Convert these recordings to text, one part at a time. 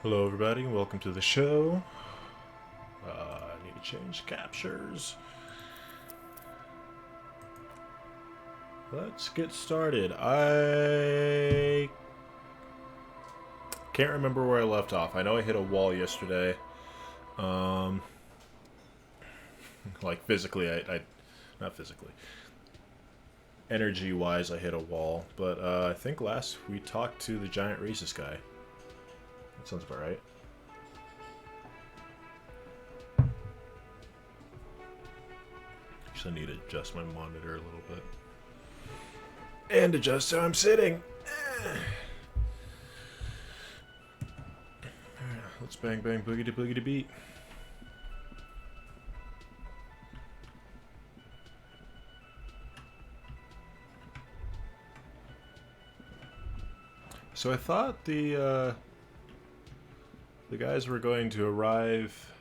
Hello, everybody, and welcome to the show. I need to change captures. Let's get started. I can't remember where I left off. I know I hit a wall yesterday. Um, like physically, I not physically. Energy-wise, I hit a wall. But I think last we talked to the giant racist guy. That sounds about right. Actually, I need to adjust my monitor a little bit. And adjust how I'm sitting. Let's bang bang boogity boogity beat. So I thought the guys were going to arrive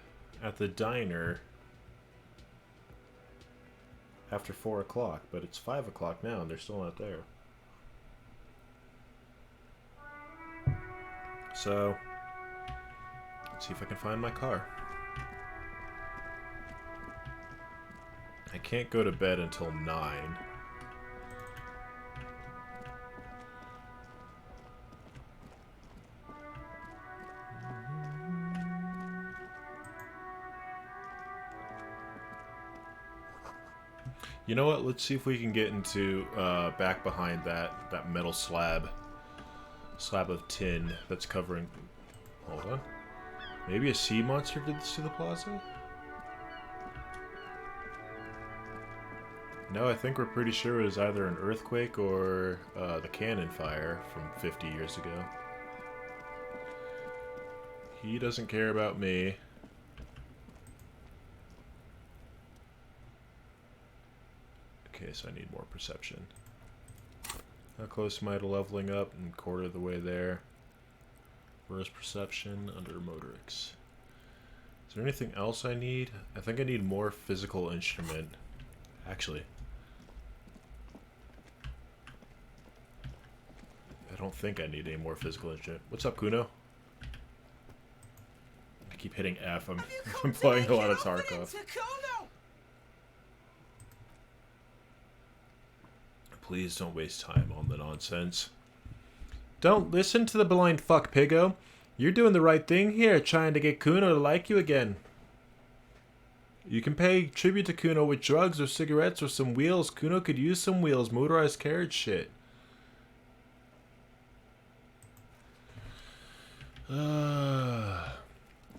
at the diner after 4 o'clock, but it's 5 o'clock now and they're still not there. So let's see if I can find my car. I can't go to bed until 9. You know what? Let's see if we can get into back behind that metal slab of tin that's covering. Hold on. Maybe a sea monster did this to the plaza? No, I think we're pretty sure it was either an earthquake or the cannon fire from 50 years ago. He doesn't care about me. Okay, so I need more perception. How close am I to leveling up? And quarter of the way there. Where's perception? Under motorics. Is there anything else I need? I think I need more physical instrument. Actually, I don't think I need any more physical instrument. What's up, Kuno? I keep hitting F. I'm playing a lot of Tarkov. Please don't waste time on the nonsense. Don't listen to the blind fuck, Piggo. You're doing the right thing here, trying to get Kuno to like you again. You can pay tribute to Kuno with drugs or cigarettes or some wheels. Kuno could use some wheels, motorized carriage shit.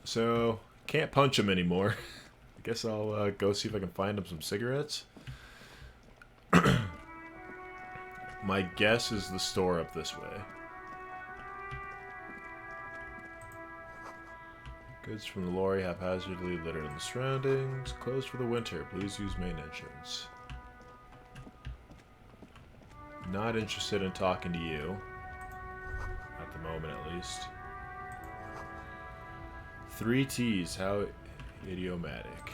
So, can't punch him anymore. I guess I'll go see if I can find him some cigarettes. My guess is the store up this way. Goods from the lorry haphazardly littered in the surroundings. Closed for the winter. Please use main entrance. Not interested in talking to you. At the moment, at least. 3 T's. How idiomatic.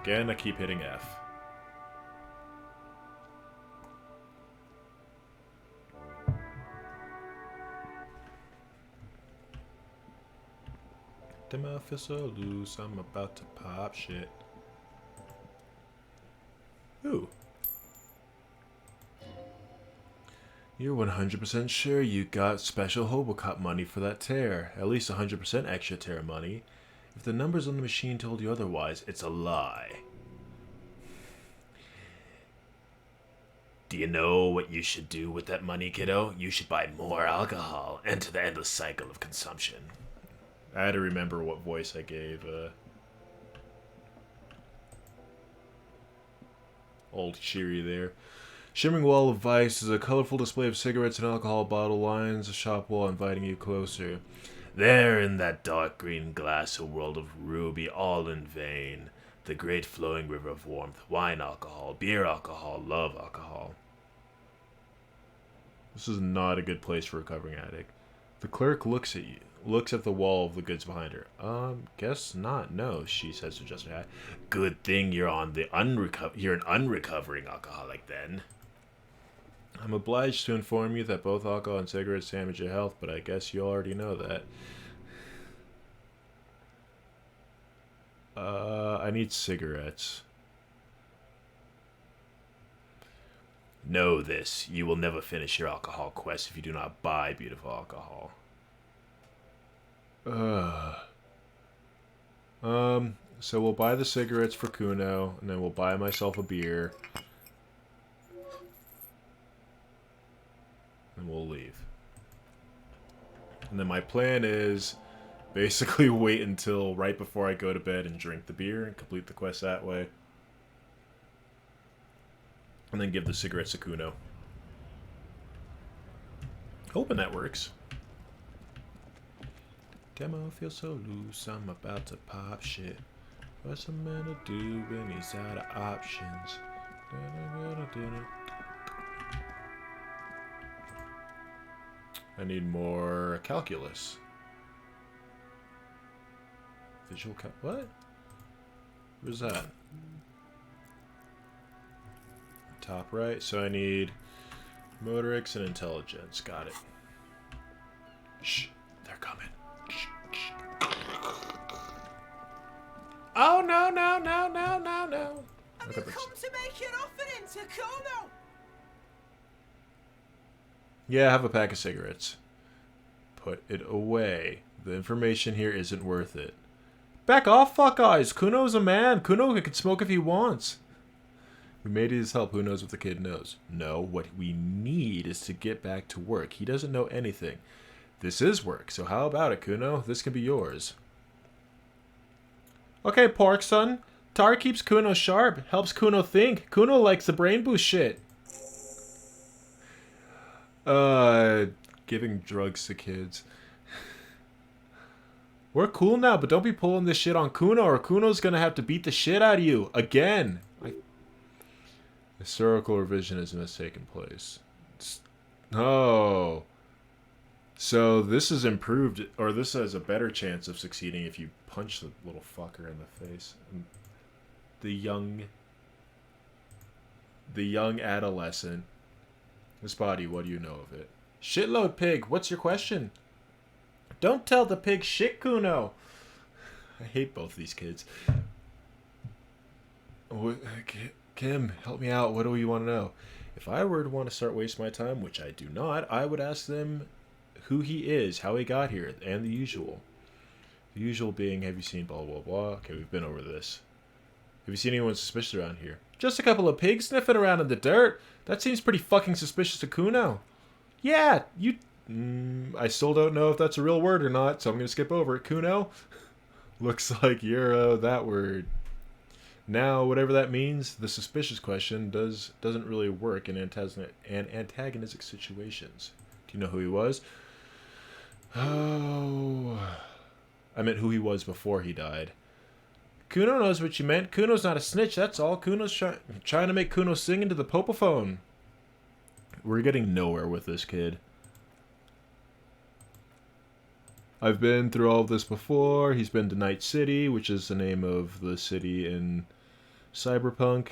Again, I keep hitting F. Damn, I feel so loose. I'm about to pop shit. Ooh. You're 100% sure you got special Hobocop money for that tear. At least 100% extra tear money. If the numbers on the machine told you otherwise, it's a lie. Do you know what you should do with that money, kiddo? You should buy more alcohol. Enter the endless cycle of consumption. I had to remember what voice I gave old Shiri there. Shimmering wall of vice is a colorful display of cigarettes and alcohol bottle lines, a shop wall inviting you closer. There in that dark green glass a world of ruby, all in vain. The great flowing river of warmth, wine alcohol, beer alcohol, love alcohol. This is not a good place for a recovering addict. The clerk looks at you. Looks at the wall of the goods behind her. Guess not. No, she says to Justin. Good thing you're on the you're an unrecovering alcoholic then. I'm obliged to inform you that both alcohol and cigarettes damage your health, but I guess you already know that. I need cigarettes. Know this, you will never finish your alcohol quest if you do not buy beautiful alcohol. So we'll buy the cigarettes for Kuno, and then we'll buy myself a beer. And we'll leave. And then my plan is basically wait until right before I go to bed and drink the beer and complete the quest that way. And then give the cigarettes to Kuno. Hoping that works. Demo feels so loose, I'm about to pop shit. What's a man to do when he's out of options? I need more calculus. Visual what? Where's that? Top right. So I need motorics and intelligence. Got it. Shh. They're coming. Shh, shh. Oh, no, no, no, no, no, no. Have you come to make an offering to Kuno? Yeah, have a pack of cigarettes. Put it away. The information here isn't worth it. Back off, fuck eyes. Kuno's a man. Kuno can smoke if he wants. We made his help. Who knows what the kid knows? No, what we need is to get back to work. He doesn't know anything. This is work, so how about it, Kuno? This can be yours. Okay, pork son. Tar keeps Kuno sharp. Helps Kuno think. Kuno likes the brain boost shit. Giving drugs to kids. We're cool now, but don't be pulling this shit on Kuno, or Kuno's gonna have to beat the shit out of you. Again. Historical revisionism has taken place. Oh. So this is improved, or this has a better chance of succeeding if you punch the little fucker in the face. The young adolescent. This body, what do you know of it? Shitload pig, what's your question? Don't tell the pig shit, Kuno. I hate both these kids. Kim, help me out. What do you want to know? If I were to want to start wasting my time, which I do not, I would ask them who he is, how he got here, and the usual. The usual being, have you seen blah, blah, blah. Okay, we've been over this. Have you seen anyone suspicious around here? Just a couple of pigs sniffing around in the dirt. That seems pretty fucking suspicious to Kuno. Yeah, you... I still don't know if that's a real word or not, so I'm going to skip over it. Kuno? Looks like you're that word. Now, whatever that means, the suspicious question doesn't really work in antagonistic situations. Do you know who he was? Oh... I meant who he was before he died. Kuno knows what you meant. Kuno's not a snitch, that's all. Kuno's trying to make Kuno sing into the popophone. We're getting nowhere with this kid. I've been through all of this before. He's been to Night City, which is the name of the city in Cyberpunk.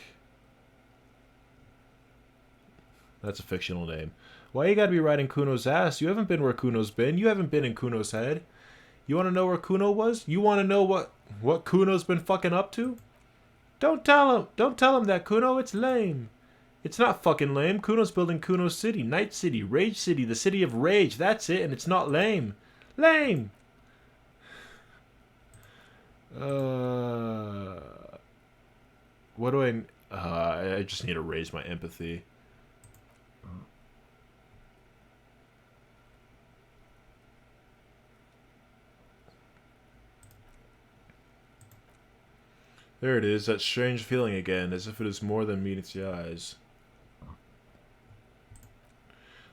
That's a fictional name. Why you gotta be riding Kuno's ass? You haven't been where Kuno's been. You haven't been in Kuno's head. You wanna know where Kuno was? You wanna know what Kuno's been fucking up to? Don't tell him. Don't tell him that, Kuno. It's lame. It's not fucking lame. Kuno's building Kuno City, Night City, Rage City, the city of rage. That's it, and it's not lame. Lame! What do I just need to raise my empathy. There it is, that strange feeling again, as if it is more than meets the eyes.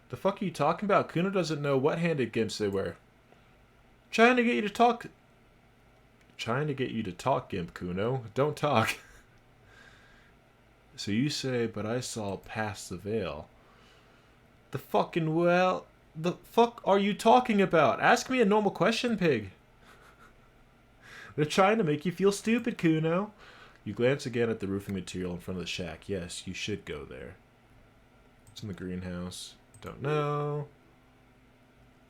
The fuck are you talking about? Kuno doesn't know what handed gimps they wear. Trying to get you to talk. Trying to get you to talk, Gimp Kuno. Don't talk. So you say, but I saw past the veil. The fucking well. The fuck are you talking about? Ask me a normal question, pig. They're trying to make you feel stupid, Kuno. You glance again at the roofing material in front of the shack. Yes, you should go there. It's in the greenhouse. Don't know.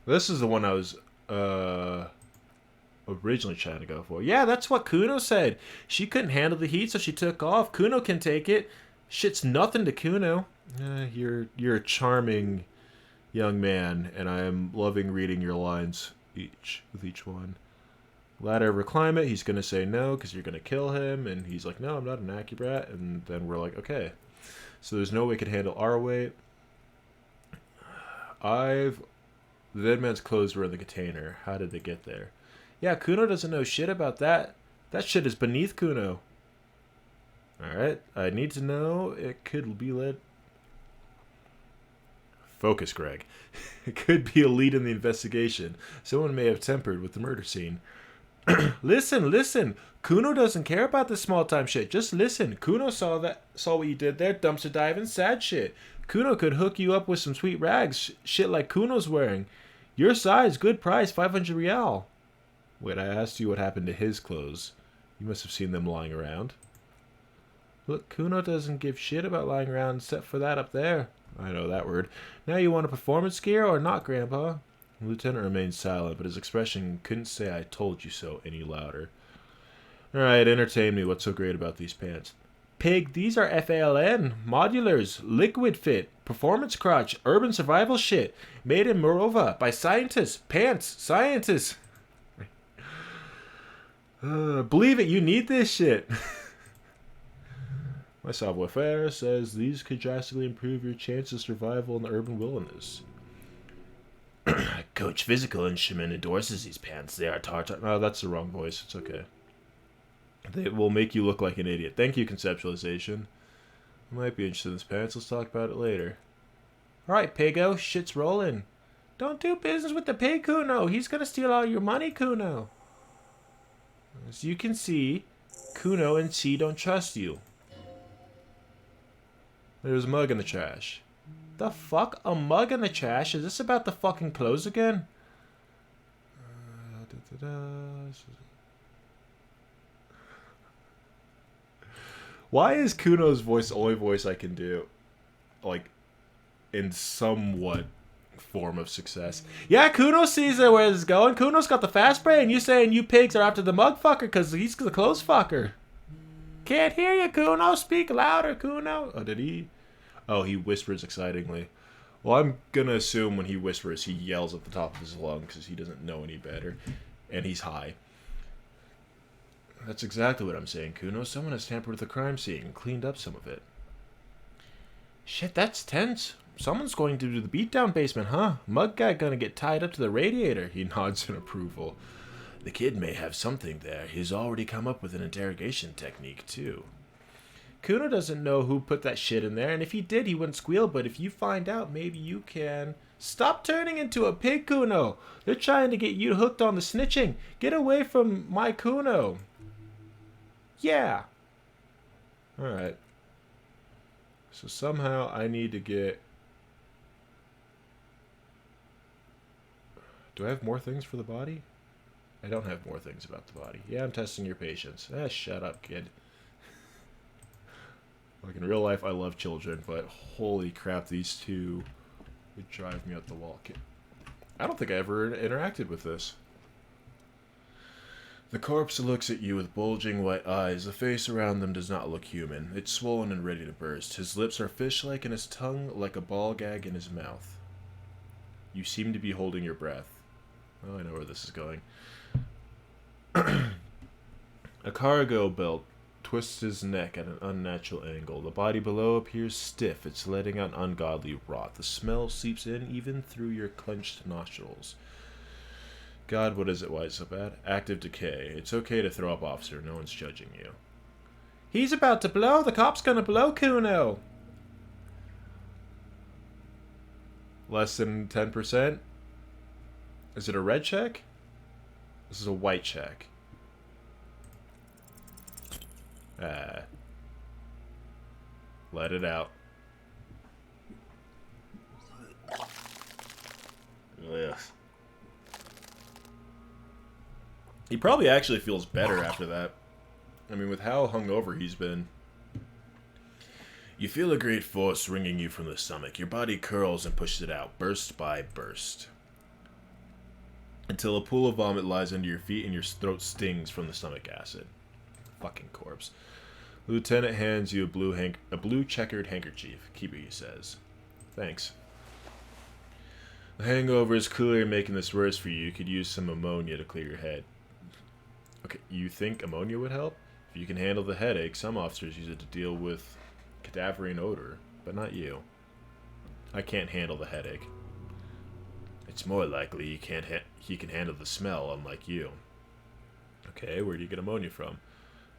This is the one I was, originally trying to go for. Yeah, that's what Kuno said. She couldn't handle the heat, so she took off. Kuno can take it. Shit's nothing to Kuno. You're a charming young man, and I am loving reading your lines with each one. Ladder over climate, he's going to say no because you're going to kill him, and he's like, no, I'm not an acubrat, and then we're like, okay. So there's no way it could handle our weight. The dead man's clothes were in the container. How did they get there? Yeah, Kuno doesn't know shit about that. That shit is beneath Kuno. Alright, I need to know. It could be led. Focus, Greg. It could be a lead in the investigation. Someone may have tampered with the murder scene. Listen. Kuno doesn't care about this small time shit. Just listen. Kuno saw what you did there. Dumpster diving, sad shit. Kuno could hook you up with some sweet rags. Shit like Kuno's wearing. Your size, good price, 500 real. Wait, I asked you what happened to his clothes. You must have seen them lying around. Look, Kuno doesn't give shit about lying around except for that up there. I know that word. Now you want a performance gear or not, Grandpa? The lieutenant remained silent, but his expression couldn't say I told you so any louder. Alright, entertain me. What's so great about these pants? Pig, these are FALN, modulars, liquid fit, performance crotch, urban survival shit, made in Morova by scientists, scientists. Believe it, you need this shit. My savoir-faire says these could drastically improve your chances of survival in the urban wilderness. Coach Physical Instrument endorses these pants. They are tartar. No, that's the wrong voice. It's okay. They will make you look like an idiot. Thank you, conceptualization. I might be interested in this pants. Let's talk about it later. Alright, Pigo. Shit's rolling. Don't do business with the pig, Kuno. He's gonna steal all your money, Kuno. As you can see, Kuno and C don't trust you. There's a mug in the trash. The fuck? A mug in the trash? Is this about the fucking clothes again? Why is Kuno's voice the only voice I can do? Like, in somewhat form of success. Yeah, Kuno sees where it's going. Kuno's got the fast brain. You saying you pigs are after the mug fucker because he's the clothes fucker. Can't hear you, Kuno. Speak louder, Kuno. Oh, did he? Oh, he whispers excitingly. Well, I'm going to assume when he whispers, he yells at the top of his lungs because he doesn't know any better. And he's high. That's exactly what I'm saying, Kuno. Someone has tampered with the crime scene and cleaned up some of it. Shit, that's tense. Someone's going to do the beatdown basement, huh? Mug guy gonna get tied up to the radiator. He nods in approval. The kid may have something there. He's already come up with an interrogation technique, too. Kuno doesn't know who put that shit in there, and if he did, he wouldn't squeal, but if you find out, maybe you can... Stop turning into a pig, Kuno! They're trying to get you hooked on the snitching. Get away from my Kuno. Yeah. Alright. So somehow I need to get... Do I have more things for the body? I don't have more things about the body. Yeah, I'm testing your patience. Shut up, kid. Like, in real life, I love children, but holy crap, these two would drive me up the wall. I don't think I ever interacted with this. The corpse looks at you with bulging white eyes. The face around them does not look human. It's swollen and ready to burst. His lips are fish-like and his tongue like a ball gag in his mouth. You seem to be holding your breath. Oh, I know where this is going. A cargo belt twists his neck at an unnatural angle. The body below appears stiff. It's letting out ungodly rot. The smell seeps in even through your clenched nostrils. God, what is it? Why is it so bad? Active decay. It's okay to throw up, officer. No one's judging you. He's about to blow. The cop's gonna blow Kuno. Less than 10%? Is it a red check? This is a white check. Let it out. Ugh. He probably actually feels better after that. I mean, with how hungover he's been. You feel a great force wringing you from the stomach. Your body curls and pushes it out, burst by burst. until a pool of vomit lies under your feet and your throat stings from the stomach acid. Fucking corpse. Lieutenant hands you a blue checkered handkerchief. Keep it, he says. Thanks. The hangover is clearly making this worse for you. You could use some ammonia to clear your head. Okay, you think ammonia would help? If you can handle the headache, some officers use it to deal with cadaverine odor, but not you. I can't handle the headache. It's more likely he can handle the smell, unlike you. Okay, where do you get ammonia from?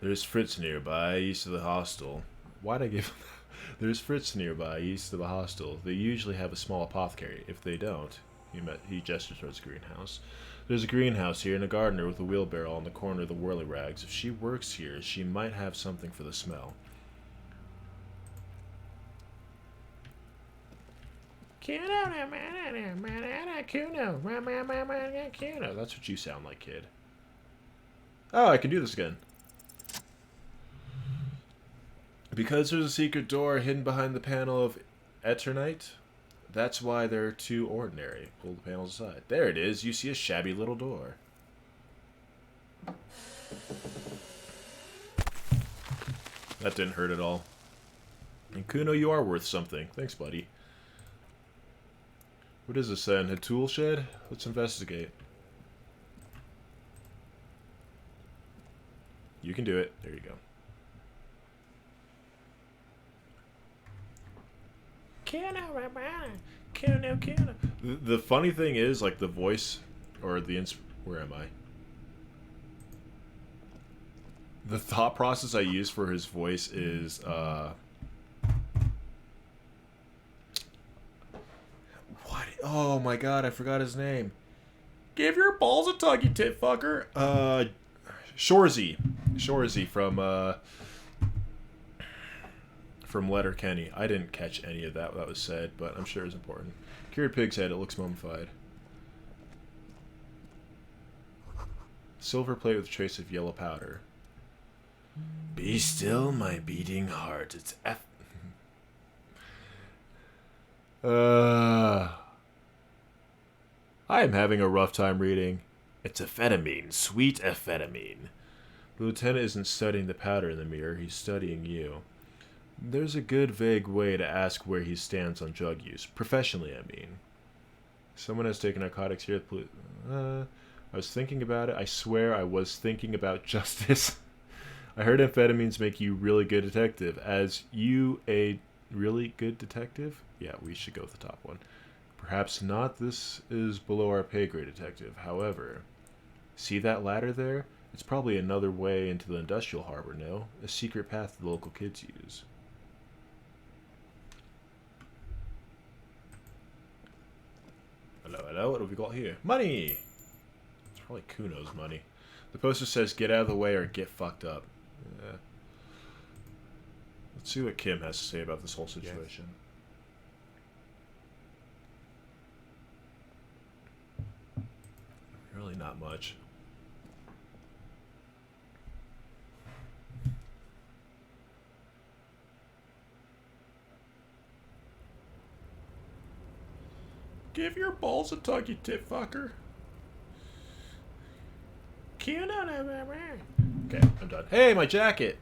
There's Fritz nearby, east of the hostel. Why'd I give him that? There's Fritz nearby, east of the hostel. They usually have a small apothecary. If they don't, he gestures towards the greenhouse. There's a greenhouse here and a gardener with a wheelbarrow on the corner of the whirly rags. If she works here, she might have something for the smell. That's what you sound like, kid. Oh, I can do this again. Because there's a secret door hidden behind the panel of Eternite, that's why they're too ordinary. Pull the panels aside. There it is. You see a shabby little door. That didn't hurt at all. And Kuno, you are worth something. Thanks, buddy. What is this then? A tool shed? Let's investigate. You can do it. There you go. The funny thing is, like, the voice, or the where am I? The thought process I use for his voice is, what? Oh my god, I forgot his name. Give your balls a tug, you tit fucker. Shorzy. Shorzy from Letterkenny. I didn't catch any of that was said, but I'm sure it's important. Cured pig's head, it looks mummified. Silver plate with a trace of yellow powder. Be still, my beating heart. It's I am having a rough time reading. It's amphetamine. Sweet amphetamine. The lieutenant isn't studying the powder in the mirror, he's studying you. There's a good vague way to ask where he stands on drug use. Professionally, I mean. Someone has taken narcotics here. I was thinking about it. I swear I was thinking about justice. I heard amphetamines make you really good detective. As you a really good detective? Yeah, we should go with the top one. Perhaps not. This is below our pay grade, detective. However, see that ladder there? It's probably another way into the industrial harbor, no? A secret path the local kids use. Hello, hello, what have we got here? Money! It's probably Kuno's money. The poster says, get out of the way or get fucked up. Yeah. Let's see what Kim has to say about this whole situation. Really not much. Give your balls a tug, you tit fucker. Okay, I'm done. Hey, my jacket!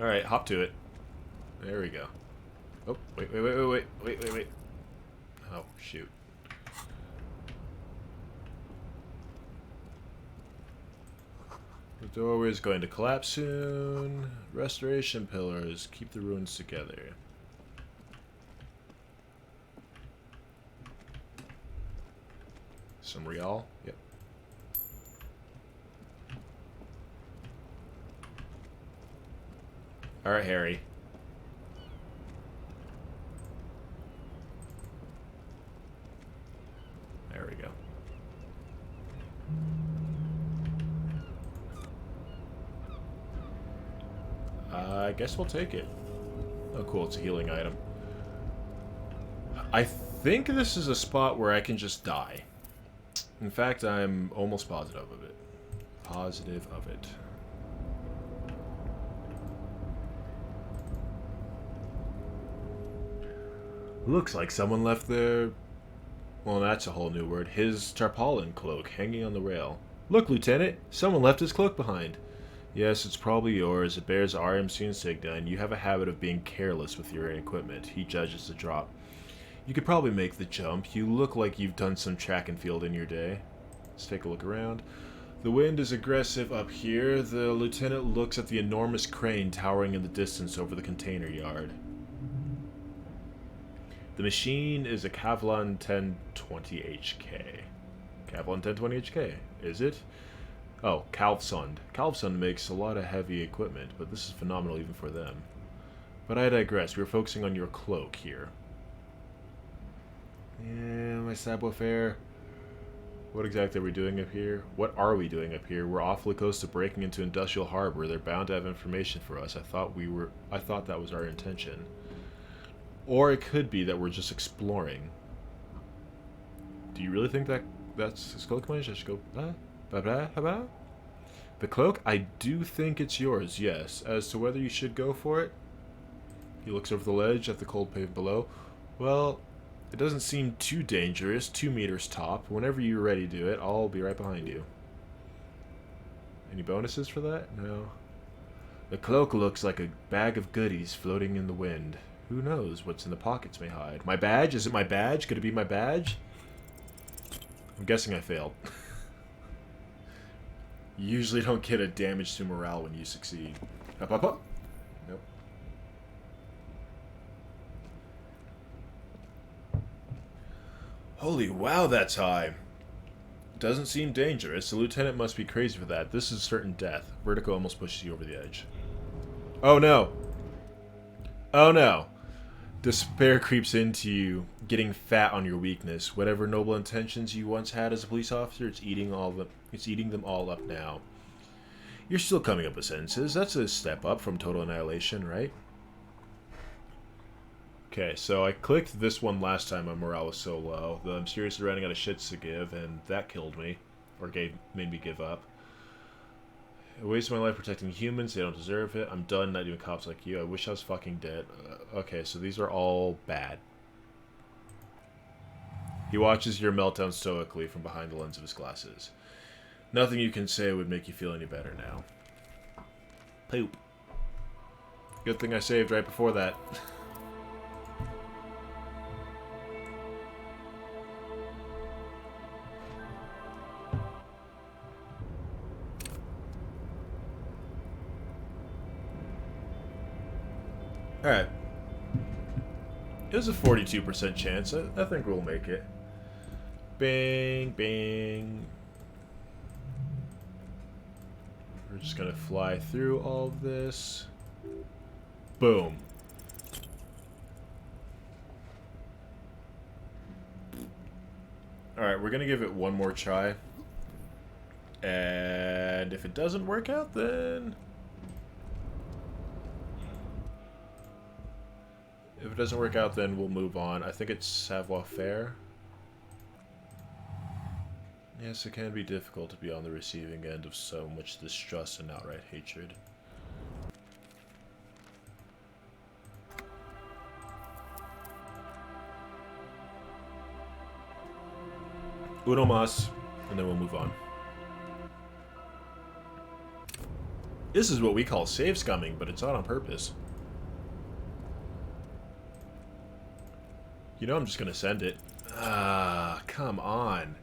Alright, hop to it. There we go. Oh, wait. Oh, shoot. The doorway is going to collapse soon. Restoration pillars. Keep the ruins together. Some real? Yep. Alright, Harry. There we go. I guess we'll take it. Oh, cool. It's a healing item. I think this is a spot where I can just die. In fact, I'm almost positive of it. Positive of it. Looks like someone left their... Well, that's a whole new word. His tarpaulin cloak hanging on the rail. Look, Lieutenant! Someone left his cloak behind. Yes, it's probably yours. It bears RMC insignia, and you have a habit of being careless with your equipment. He judges the drop. You could probably make the jump. You look like you've done some track and field in your day. Let's take a look around. The wind is aggressive up here. The lieutenant looks at the enormous crane towering in the distance over the container yard. The machine is a Kavlan 1020 HK. Kavlan 1020 HK, is it? Oh, Calvsund. Calvsund makes a lot of heavy equipment, but this is phenomenal even for them. But I digress. We're focusing on your cloak here. Yeah, my saboteur. What exactly are we doing up here? What are we doing up here? We're awfully close to breaking into Industrial Harbor. They're bound to have information for us. I thought that was our intention. Or it could be that we're just exploring. Do you really think that that's his cloak? I should go. The cloak? I do think it's yours, yes. As to whether you should go for it, he looks over the ledge at the cold pavement below. Well, it doesn't seem too dangerous. 2 meters top. Whenever you're ready to do it, I'll be right behind you. Any bonuses for that? No. The cloak looks like a bag of goodies floating in the wind. Who knows what's in the pockets may hide. My badge? Is it my badge? Could it be my badge? I'm guessing I failed. You usually don't get a damage to morale when you succeed. Up, up, up. Nope. Holy wow, that's high. Doesn't seem dangerous. The lieutenant must be crazy for that. This is certain death. Vertigo almost pushes you over the edge. Oh no. Oh no. Despair creeps into you, getting fat on your weakness. Whatever noble intentions you once had as a police officer, it's eating them all up now. You're still coming up with sentences. That's a step up from total annihilation, right? Okay, so I clicked this one last time my morale was so low that I'm seriously running out of shits to give, and that killed me. Or made me give up. I wasted my life protecting humans. They don't deserve it. I'm done not doing cops like you. I wish I was fucking dead. Okay, so these are all bad. He watches your meltdown stoically from behind the lens of his glasses. Nothing you can say would make you feel any better now. Poop. Good thing I saved right before that. Alright. There's a 42% chance. I think we'll make it. Bang, bang. We're just gonna fly through all of this. Boom. Alright, we're gonna give it one more try. And if it doesn't work out, then... If it doesn't work out, then we'll move on. I think it's savoir-faire. Yes, it can be difficult to be on the receiving end of so much distrust and outright hatred. Uno mas, and then we'll move on. This is what we call save scumming, but it's not on purpose. You know I'm just gonna send it. Ah, come on.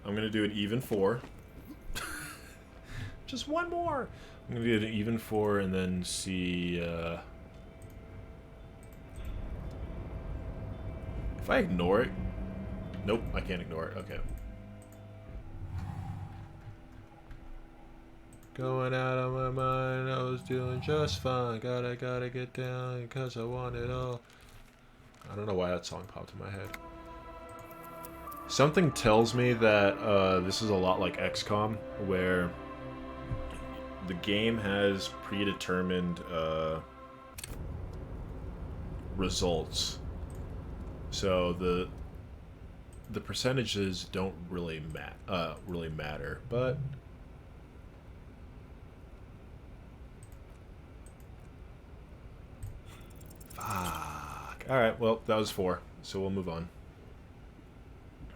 I'm gonna do an even 4. Just one more. I'm gonna do an even 4 and then see if I ignore it. Nope, I can't ignore it. Okay. Going out of my mind, I was doing just fine. Gotta get down because I want it all. I don't know why that song popped in my head. Something tells me that this is a lot like XCOM, where the game has predetermined results. So the percentages don't really matter, but Alright, well, that was 4. So we'll move on.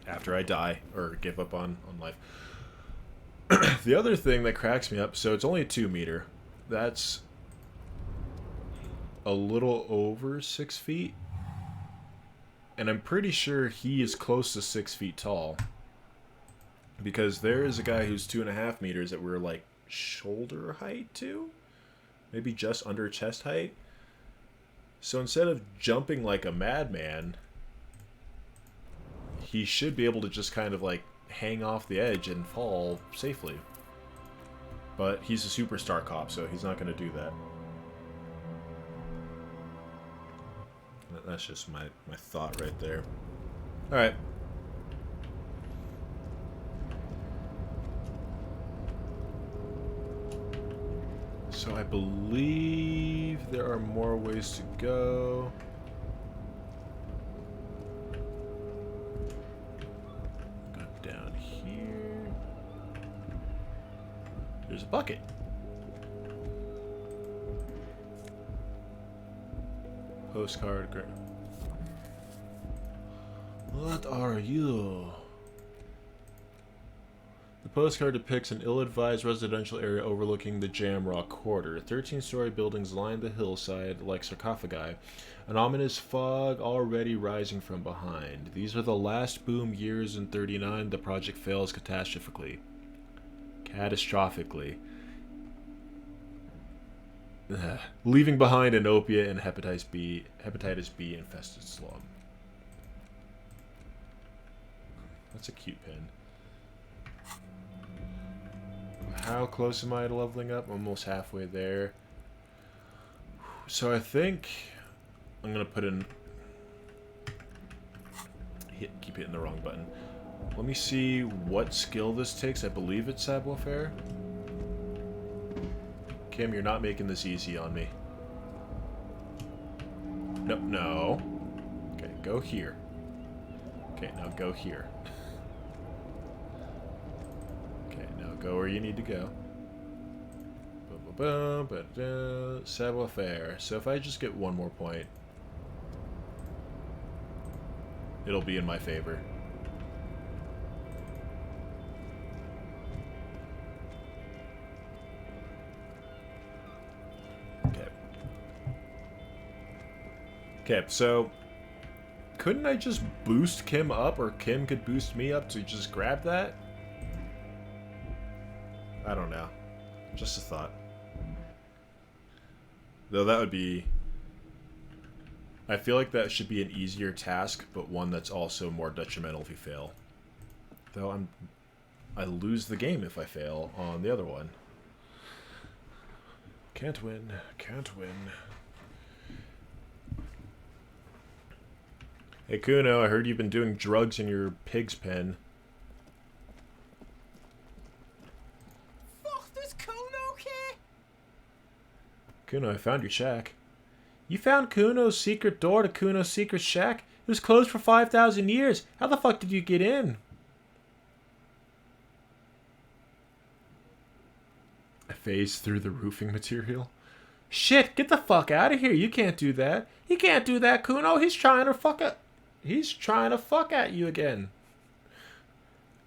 After I die, or give up on life. The other thing that cracks me up, so it's only a 2 meter. That's a little over 6 feet. And I'm pretty sure he is close to 6 feet tall. Because there is a guy who's 2.5 meters that we're like shoulder height to? Maybe just under chest height? So instead of jumping like a madman, he should be able to just kind of like hang off the edge and fall safely. But he's a superstar cop, so he's not going to do that. That's just my thought right there. Alright. So I believe there are more ways to go. Go down here. There's a bucket. Postcard. What are you? The postcard depicts an ill-advised residential area overlooking the Jamrock Quarter. 13-story buildings line the hillside like sarcophagi, an ominous fog already rising from behind. These are the last boom years in 39. The project fails catastrophically. Leaving behind an opiate and hepatitis B infested slum. That's a cute pin. How close am I to leveling up? Almost halfway there. So I think I'm gonna put in. Keep hitting the wrong button. Let me see what skill this takes. I believe it's savoir-faire. Kim, you're not making this easy on me. No, no. Okay, go here. Okay, now go here. Okay, now go where you need to go. Savoir-faire. So if I just get one more point, it'll be in my favor. Okay, so couldn't I just boost Kim up, or Kim could boost me up to just grab that? I don't know. Just a thought. Though that would be... I feel like that should be an easier task, but one that's also more detrimental if you fail. Though I lose the game if I fail on the other one. Can't win. Can't win. Hey Kuno, I heard you've been doing drugs in your pig's pen. Fuck, does Kuno care? Kuno, I found your shack. You found Kuno's secret door to Kuno's secret shack? It was closed for 5,000 years. How the fuck did you get in? I phased through the roofing material. Shit, get the fuck out of here. You can't do that. He can't do that, Kuno. He's trying to fuck up. He's trying to fuck at you again.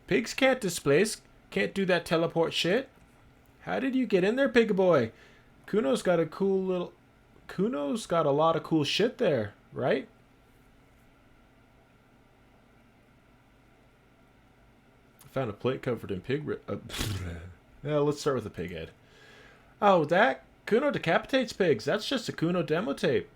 Pigs can't displace. Can't do that teleport shit. How did you get in there, pig boy? Kuno's got a cool little... Kuno's got a lot of cool shit there, right? I found a plate covered in pig... yeah, let's start with the pig head. Oh, that? Kuno decapitates pigs. That's just a Kuno demo tape.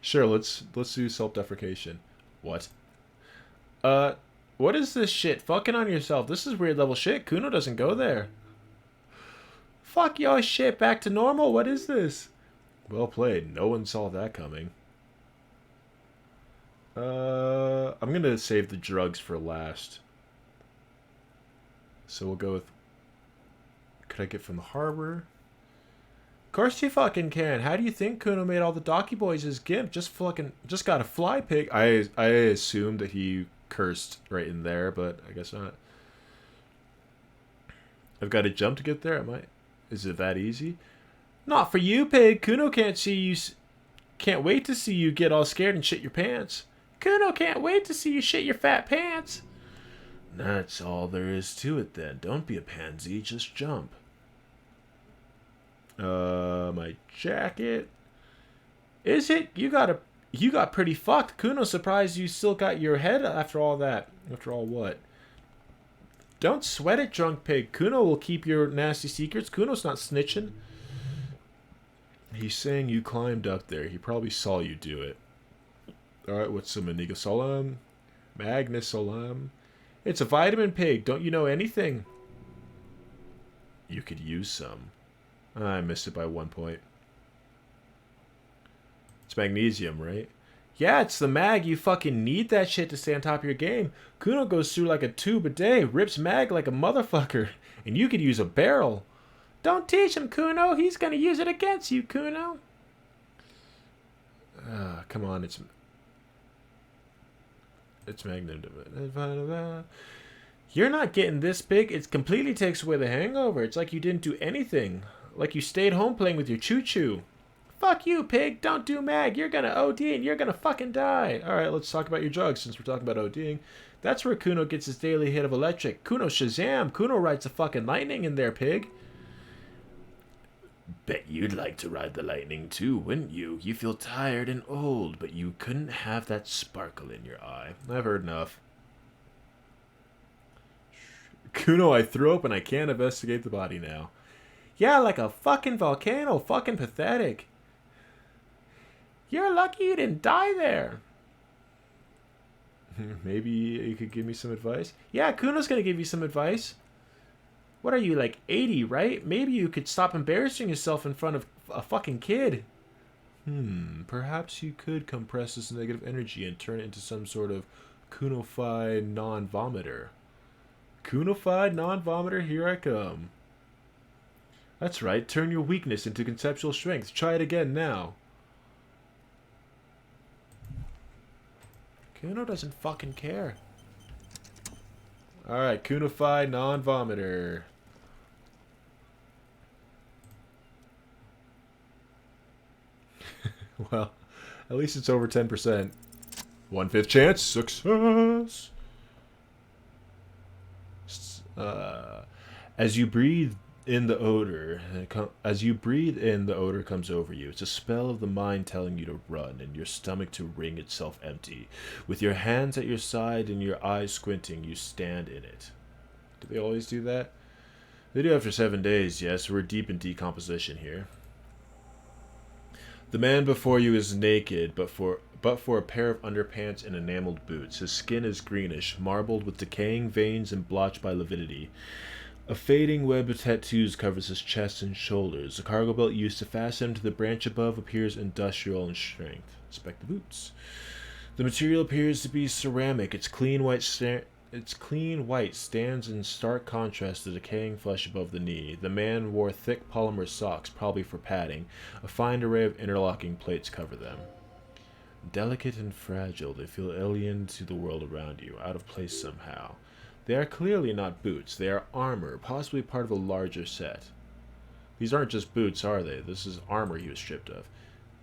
Sure, let's do self-deprecation. What? What is this shit? Fucking on yourself. This is weird level shit. Kuno doesn't go there. Fuck your shit. Back to normal. What is this? Well played. No one saw that coming. I'm gonna save the drugs for last. So we'll go with... Could I get from the harbor? Of course you fucking can. How do you think Kuno made all the docky boys his gift? Just got a fly pig. I assumed that he cursed right in there, but I guess not. I've got to jump to get there? Am I? Is it that easy? Not for you, pig. Kuno can't see you. Can't wait to see you get all scared and shit your pants. Kuno can't wait to see you shit your fat pants. That's all there is to it then. Don't be a pansy, just jump. My jacket. Is it? You got pretty fucked. Kuno surprised you still got your head after all that. After all what? Don't sweat it, drunk pig. Kuno will keep your nasty secrets. Kuno's not snitching. He's saying you climbed up there. He probably saw you do it. Alright, what's some Aniga Solam? Magnus Solam? It's a vitamin, pig. Don't you know anything? You could use some. I missed it by 1 point. It's magnesium, right? Yeah, it's the mag. You fucking need that shit to stay on top of your game. Kuno goes through like a tube a day, rips mag like a motherfucker, and you could use a barrel. Don't teach him, Kuno. He's gonna use it against you, Kuno. Come on, it's magnesium. You're not getting this big. It completely takes away the hangover. It's like you didn't do anything. Like you stayed home playing with your choo-choo. Fuck you, pig. Don't do mag. You're gonna OD and you're gonna fucking die. Alright, let's talk about your drugs since we're talking about ODing. That's where Kuno gets his daily hit of electric. Kuno Shazam. Kuno rides the fucking lightning in there, pig. Bet you'd like to ride the lightning too, wouldn't you? You feel tired and old, but you couldn't have that sparkle in your eye. I've heard enough. Kuno, I threw up and I can't investigate the body now. Yeah, like a fucking volcano. Fucking pathetic. You're lucky you didn't die there. Maybe you could give me some advice? Yeah, Kuno's gonna give you some advice. What are you, like 80, right? Maybe you could stop embarrassing yourself in front of a fucking kid. Perhaps you could compress this negative energy and turn it into some sort of Kuno-fied non-vomiter. Kuno-fied non-vomiter, here I come. That's right, turn your weakness into conceptual strength. Try it again now. Kuno doesn't fucking care. Alright, Kuno-fied non-vomiter. Well, at least it's over 10%. 1/5 chance. Success. As you breathe in the odor, the odor comes over you. It's a spell of the mind telling you to run and your stomach to wring itself empty. With your hands at your side and your eyes squinting, you stand in it. Do they always do that? They do after 7 days, yes. We're deep in decomposition here. The man before you is naked, but for a pair of underpants and enameled boots. His skin is greenish, marbled with decaying veins and blotched by lividity. A fading web of tattoos covers his chest and shoulders. The cargo belt used to fasten him to the branch above appears industrial in strength. Inspect the boots. The material appears to be ceramic. Its clean white stands in stark contrast to the decaying flesh above the knee. The man wore thick polymer socks, probably for padding. A fine array of interlocking plates cover them. Delicate and fragile, they feel alien to the world around you, out of place somehow. They are clearly not boots. They are armor, possibly part of a larger set. These aren't just boots, are they? This is armor he was stripped of.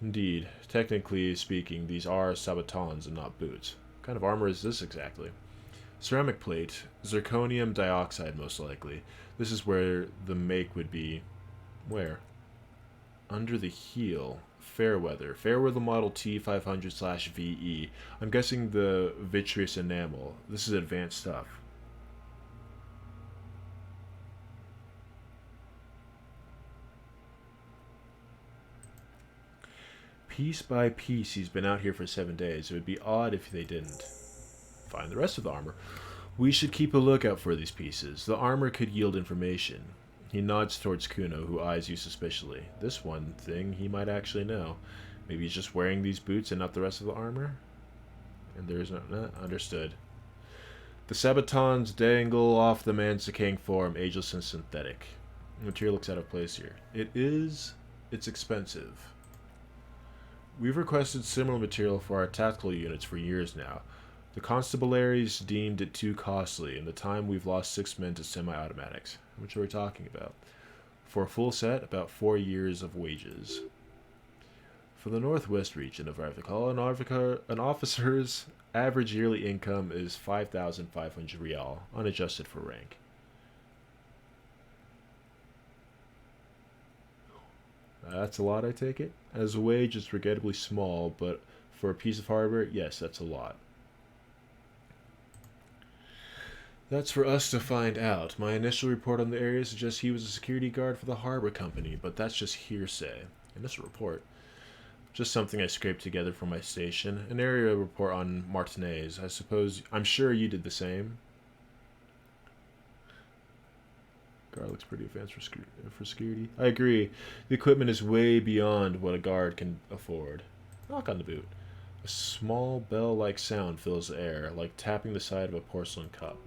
Indeed, technically speaking, these are sabatons and not boots. What kind of armor is this exactly? Ceramic plate, zirconium dioxide most likely. This is where the make would be. Where? Under the heel. Fairweather. Fairweather model T500/VE. I'm guessing the vitreous enamel. This is advanced stuff. Piece by piece, he's been out here for 7 days. It would be odd if they didn't. Find the rest of the armor. We should keep a lookout for these pieces. The armor could yield information. He nods towards Kuno, who eyes you suspiciously. This one thing he might actually know. Maybe he's just wearing these boots and not the rest of the armor? And there is no... understood. The sabatons dangle off the man's decaying form, ageless and synthetic. The material looks out of place here. It's expensive. We've requested similar material for our tactical units for years now. The constabularies deemed it too costly. In the time, we've lost 6 men to semi-automatics. How much are we talking about? For a full set, about 4 years of wages. For the northwest region of Arvikal, an officer's average yearly income is 5,500 rial, unadjusted for rank. That's a lot, I take it? As a wage, it's regrettably small, but for a piece of hardware, yes, that's a lot. That's for us to find out. My initial report on the area suggests he was a security guard for the harbor company, but that's just hearsay. Initial report? Just something I scraped together from my station. An area report on Martinez. I'm sure you did the same. Guard looks pretty advanced for security. I agree. The equipment is way beyond what a guard can afford. Knock on the boot. A small bell-like sound fills the air, like tapping the side of a porcelain cup.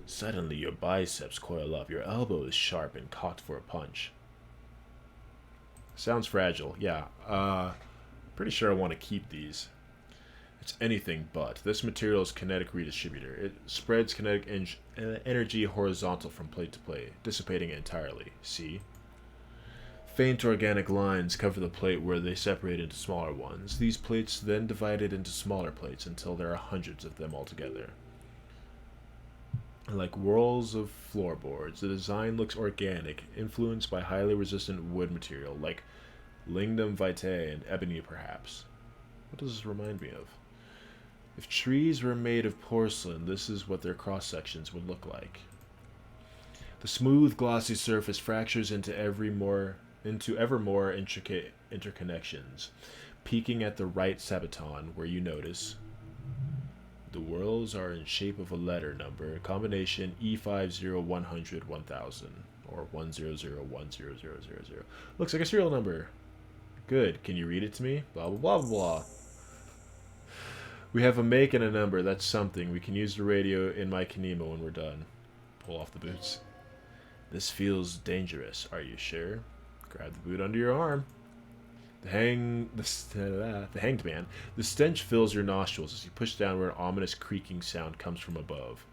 Suddenly, your biceps coil up. Your elbow is sharp and cocked for a punch. Sounds fragile. Yeah. Pretty sure I want to keep these. It's anything but. This material is kinetic redistributor. It spreads kinetic energy horizontal from plate to plate, dissipating it entirely. See? Faint organic lines cover the plate where they separate into smaller ones. These plates then divided into smaller plates until there are hundreds of them altogether. Like whorls of floorboards, the design looks organic, influenced by highly resistant wood material, like lignum vitae and ebony perhaps. What does this remind me of? If trees were made of porcelain, this is what their cross-sections would look like. The smooth, glossy surface fractures into ever more intricate interconnections, peaking at the right sabaton, where you notice the whorls are in shape of a letter number, combination E5010001000, or 100100000. Looks like a serial number. Good. Can you read it to me? Blah, blah, blah, blah, blah. We have a make and a number. That's something. We can use the radio in my Kanema when we're done. Pull off the boots. This feels dangerous. Are you sure? Grab the boot under your arm. The hanged man. The stench fills your nostrils as you push down where an ominous creaking sound comes from above.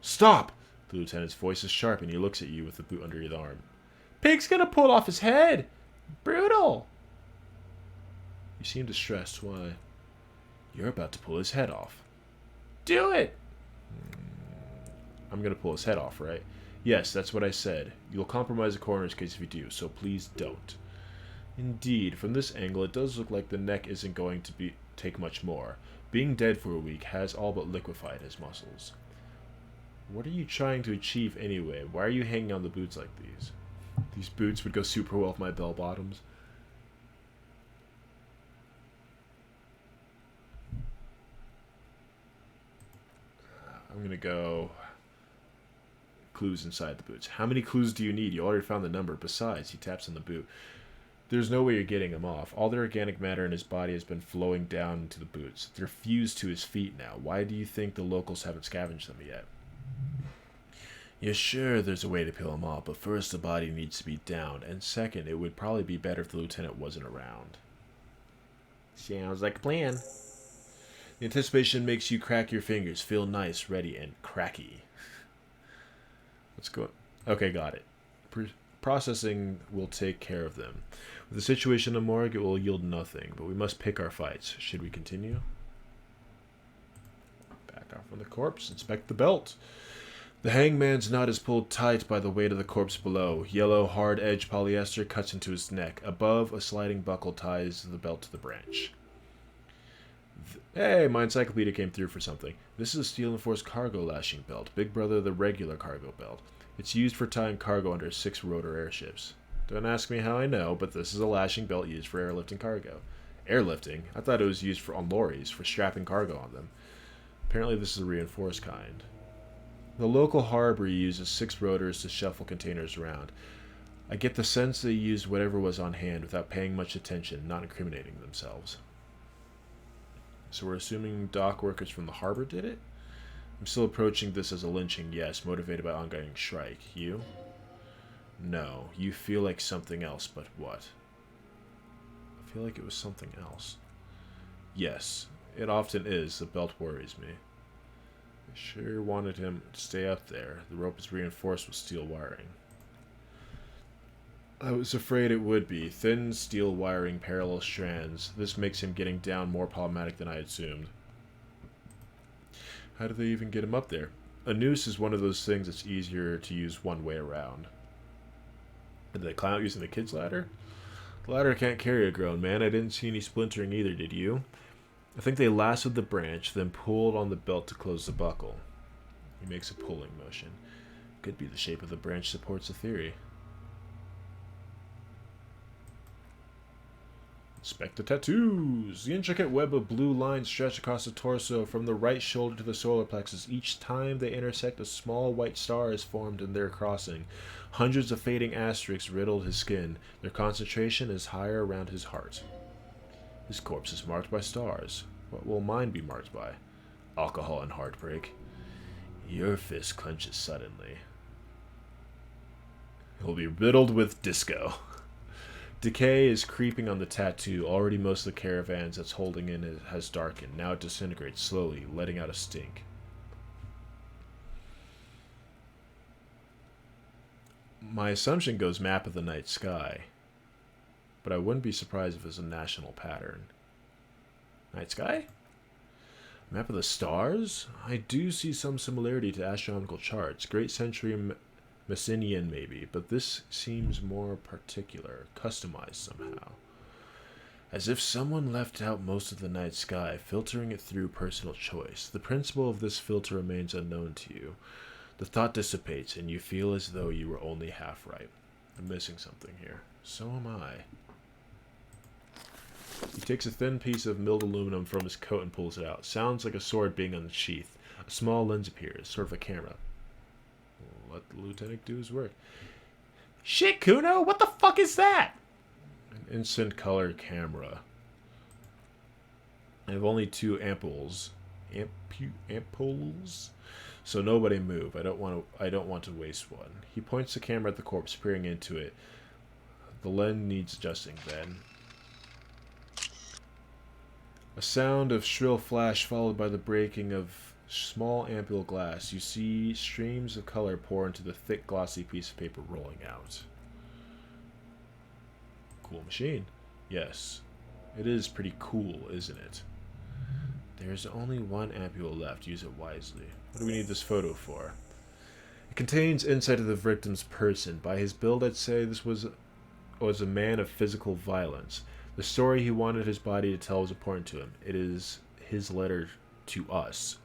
Stop! The lieutenant's voice is sharp and he looks at you with the boot under his arm. Pig's gonna pull off his head! Brutal! You seem distressed. Why? You're about to pull his head off. Do it! I'm gonna pull his head off, right? Yes, that's what I said. You'll compromise the coroner's case if you do, so please don't. Indeed, from this angle, it does look like the neck isn't going to take much more. Being dead for a week has all but liquefied his muscles. What are you trying to achieve anyway? Why are you hanging on the boots like these? These boots would go super well with my bell bottoms. I'm gonna go clues inside the boots. How many clues do you need? You already found the number. Besides, he taps on the boot. There's no way you're getting him off. All the organic matter in his body has been flowing down into the boots. They're fused to his feet now. Why do you think the locals haven't scavenged them yet? You're sure there's a way to peel him off, but first the body needs to be down, and second, it would probably be better if the lieutenant wasn't around. Sounds like a plan. The anticipation makes you crack your fingers, feel nice, ready, and cracky. Let's go. Okay, got it. Processing will take care of them. With the situation in the morgue, it will yield nothing, but we must pick our fights. Should we continue? Back off from the corpse. Inspect the belt. The hangman's knot is pulled tight by the weight of the corpse below. Yellow, hard-edged polyester cuts into his neck. Above, a sliding buckle ties the belt to the branch. Hey, my encyclopedia came through for something. This is a steel enforced cargo lashing belt. Big brother of the regular cargo belt. It's used for tying cargo under 6-rotor airships. Don't ask me how I know, but this is a lashing belt used for airlifting cargo. Airlifting? I thought it was used on lorries, for strapping cargo on them. Apparently this is a reinforced kind. The local harbor uses 6 rotors to shuffle containers around. I get the sense they used whatever was on hand without paying much attention, not incriminating themselves. So we're assuming dock workers from the harbor did it? I'm still approaching this as a lynching, yes, motivated by ongoing strike. You? No. You feel like something else, but what? I feel like it was something else. Yes, it often is. The belt worries me. I sure wanted him to stay up there. The rope is reinforced with steel wiring. I was afraid it would be. Thin steel wiring, parallel strands. This makes him getting down more problematic than I assumed. How do they even get him up there? A noose is one of those things that's easier to use one way around. Did they climb out using the kid's ladder? The ladder can't carry a grown man. I didn't see any splintering either, did you? I think they lassoed the branch, then pulled on the belt to close the buckle. He makes a pulling motion. Could be the shape of the branch supports the theory. Inspect the tattoos. The intricate web of blue lines stretch across the torso from the right shoulder to the solar plexus. Each time they intersect, a small white star is formed in their crossing. Hundreds of fading asterisks riddled his skin. Their concentration is higher around his heart. His corpse is marked by stars. What will mine be marked by? Alcohol and heartbreak. Your fist clenches suddenly. He'll be riddled with disco. Decay is creeping on the tattoo. Already most of the caravans that's holding in has darkened. Now it disintegrates slowly, letting out a stink. My assumption goes map of the night sky. But I wouldn't be surprised if it's a national pattern. Night sky? Map of the stars? I do see some similarity to astronomical charts. Great Century Messinian maybe, but this seems more particular, customized somehow. As if someone left out most of the night sky, filtering it through personal choice. The principle of this filter remains unknown to you. The thought dissipates, and you feel as though you were only half right. I'm missing something here. So am I. He takes a thin piece of milled aluminum from his coat and pulls it out. Sounds like a sword being unsheathed. A small lens appears, sort of a camera. Let the lieutenant do his work. Shit, Kuno! What the fuck is that? An instant color camera. I have only 2 ampoules. Ampoules? So nobody move. I don't want to waste one. He points the camera at the corpse, peering into it. The lens needs adjusting then. A sound of shrill flash followed by the breaking of small ampoule glass. You see streams of color pour into the thick, glossy piece of paper rolling out. Cool machine. Yes. It is pretty cool, isn't it? There's only 1 ampoule left. Use it wisely. What do we need this photo for? It contains insight of the victim's person. By his build, I'd say this was a man of physical violence. The story he wanted his body to tell was important to him. It is his letter to us.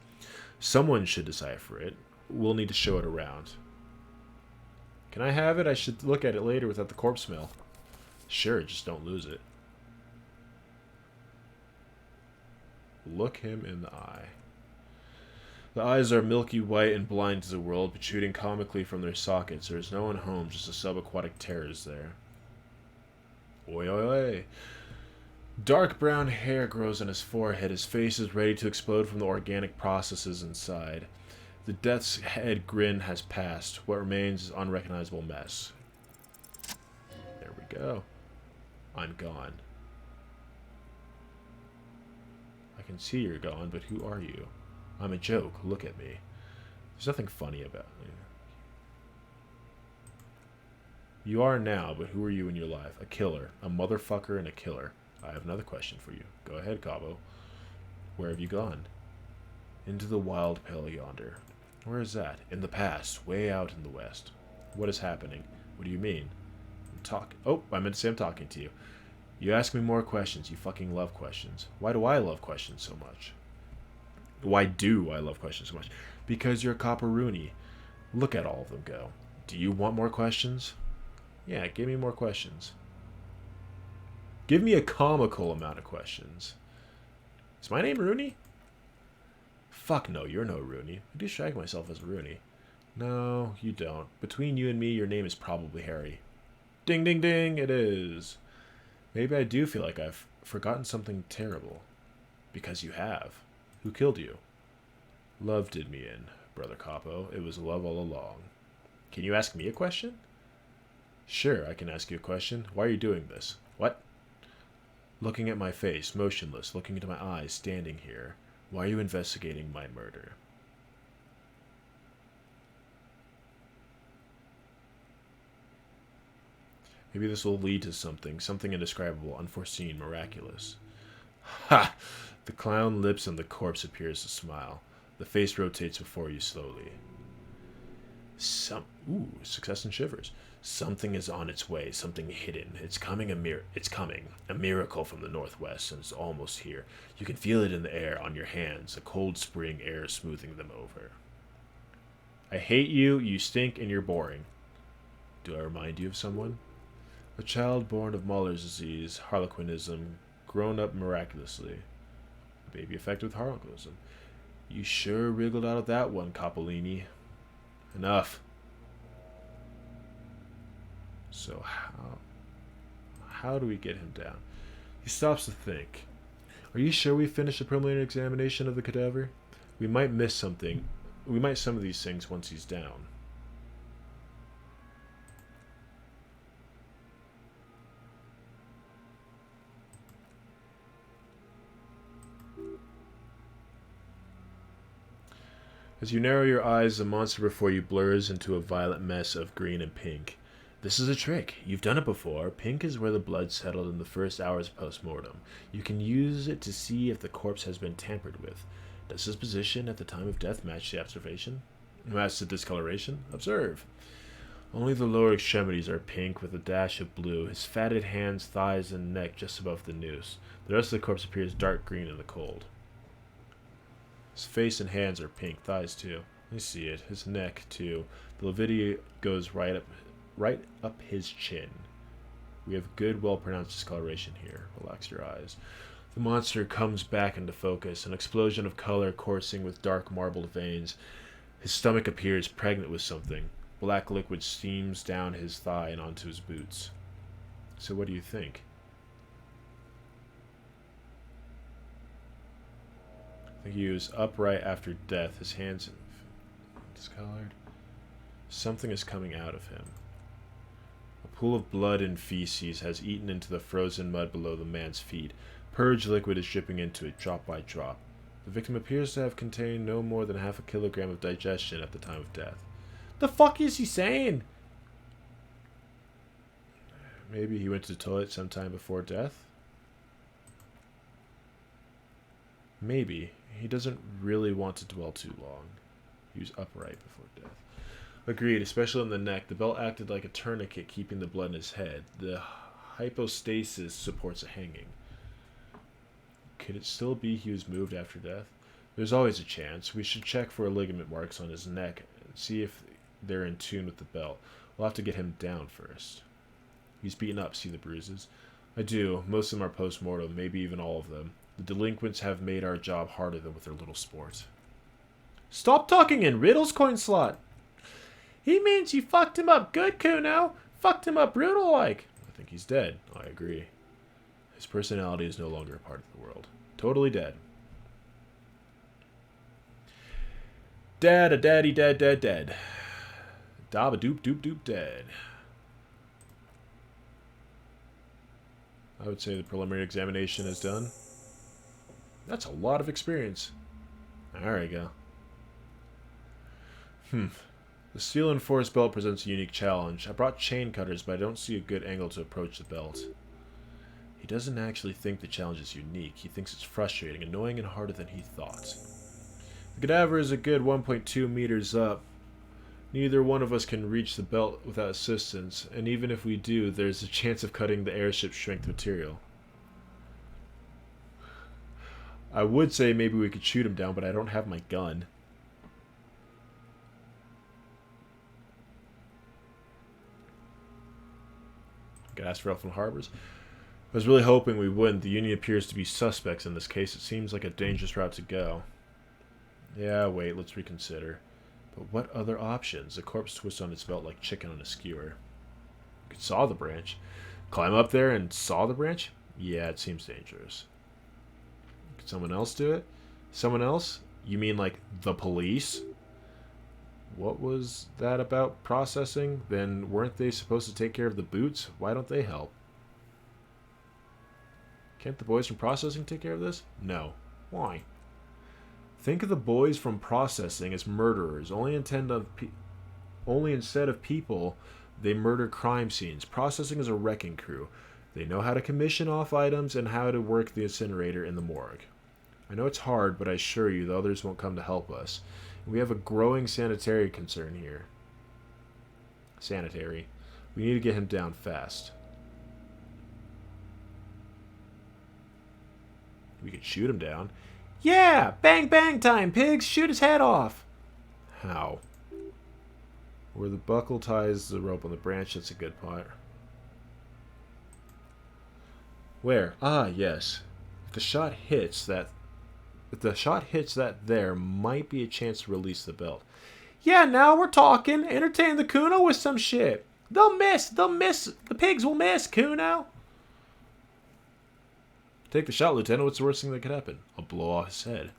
Someone should decipher it. We'll need to show it around. Can I have it? I should look at it later without the corpse smell. Sure, just don't lose it. Look him in the eye. The eyes are milky white and blind to the world, protruding comically from their sockets. There is no one home, just a subaquatic terrors there. Oi, oi, oi. Dark brown hair grows on his forehead. His face is ready to explode from the organic processes inside. The death's head grin has passed. What remains is unrecognizable mess. There we go. I'm gone. I can see you're gone, but who are you? I'm a joke. Look at me. There's nothing funny about me. You are now, but who are you in your life? A killer. A motherfucker and a killer. I have another question for you. Go ahead, Cabo. Where have you gone? Into the wild pale yonder. Where is that? In the past. Way out in the west. What is happening? What do you mean? Oh, I meant to say I'm talking to you. You ask me more questions. You fucking love questions. Why do I love questions so much? Why do I love questions so much? Because you're a copperoony. Look at all of them go. Do you want more questions? Yeah, give me more questions. Give me a comical amount of questions. Is my name Rooney? Fuck no, you're no Rooney. I do strike myself as Rooney. No, you don't. Between you and me, your name is probably Harry. Ding, ding, ding, it is. Maybe I do feel like I've forgotten something terrible. Because you have. Who killed you? Love did me in, Brother Capo. It was love all along. Can you ask me a question? Sure, I can ask you a question. Why are you doing this? What? Looking at my face, motionless, looking into my eyes, standing here. Why are you investigating my murder? Maybe this will lead to something. Something indescribable, unforeseen, miraculous. Ha! The clown lips and the corpse appears to smile. The face rotates before you slowly. Ooh, success and shivers. Something is on its way, something hidden. It's coming. A miracle from the northwest, and it's almost here. You can feel it in the air, on your hands, a cold spring air smoothing them over. I hate you, you stink, and you're boring. Do I remind you of someone? A child born of Muller's disease, harlequinism, grown up miraculously. A baby affected with harlequinism. You sure wriggled out of that one, Coppolini. Enough. So how do we get him down? He stops to think. Are you sure we finished the preliminary examination of the cadaver? We might miss something. We might some of these things once he's down. As you narrow your eyes, the monster before you blurs into a violet mess of green and pink. This is a trick. You've done it before. Pink is where the blood settled in the first hours post-mortem. You can use it to see if the corpse has been tampered with. Does his position at the time of death match the observation? Match the discoloration? Observe. Only the lower extremities are pink with a dash of blue, his fatted hands, thighs, and neck just above the noose. The rest of the corpse appears dark green in the cold. His face and hands are pink, thighs too. I see it. His neck too. The lividity goes right up his chin. We have good, well-pronounced discoloration here. Relax your eyes. The monster comes back into focus, an explosion of color coursing with dark marbled veins. His stomach appears pregnant with something. Black liquid steams down his thigh and onto his boots. So what do you think? I think he was upright after death, his hands discolored. Something is coming out of him. A pool of blood and feces has eaten into the frozen mud below the man's feet. Purge liquid is dripping into it, drop by drop. The victim appears to have contained no more than half a kilogram of digestion at the time of death. The fuck is he saying? Maybe he went to the toilet sometime before death? Maybe. He doesn't really want to dwell too long. He was upright before death. Agreed, especially in the neck. The belt acted like a tourniquet, keeping the blood in his head. The hypostasis supports a hanging. Could it still be he was moved after death? There's always a chance. We should check for ligament marks on his neck and see if they're in tune with the belt. We'll have to get him down first. He's beaten up, see the bruises? I do. Most of them are post-mortem, maybe even all of them. The delinquents have made our job harder than with their little sport. Stop talking in riddles, coin slot! He means you fucked him up good, Kuno. Fucked him up brutal-like. I think he's dead. I agree. His personality is no longer a part of the world. Totally dead. Daddy dead. Dabba doop doop doop dead. I would say the preliminary examination is done. That's a lot of experience. There we go. The steel enforced belt presents a unique challenge. I brought chain cutters, but I don't see a good angle to approach the belt. He doesn't actually think the challenge is unique. He thinks it's frustrating, annoying, and harder than he thought. The cadaver is a good 1.2 meters up. Neither one of us can reach the belt without assistance, and even if we do, there's a chance of cutting the airship's strength material. I would say maybe we could shoot him down, but I don't have my gun. I could ask for Elfin Harbors. I was really hoping we wouldn't. The Union appears to be suspects in this case. It seems like a dangerous route to go. Yeah, wait, let's reconsider. But what other options? The corpse twists on its belt like chicken on a skewer. We could saw the branch. Climb up there and saw the branch? Yeah, it seems dangerous. Could someone else do it? Someone else? You mean like the police? What was that about processing? Then weren't they supposed to take care of the boots? Why don't they help? Can't the boys from processing take care of this? No. Why? Think of the boys from processing as murderers, only instead of people They murder crime scenes, processing as a wrecking crew. They know how to commission off items and how to work the incinerator in the morgue. I know it's hard, but I assure you the others won't come to help us. We have a growing sanitary concern here. Sanitary. We need to get him down fast. We could shoot him down. Yeah! Bang bang time, pigs! Shoot his head off! How? Where the buckle ties the rope on the branch, that's a good part. Where? Ah, yes. If the shot hits that there might be a chance to release the belt. Yeah, now we're talking. Entertain the Kuno with some shit. They'll miss. The pigs will miss, Kuno. Take the shot, Lieutenant. What's the worst thing that could happen? I'll blow off his head.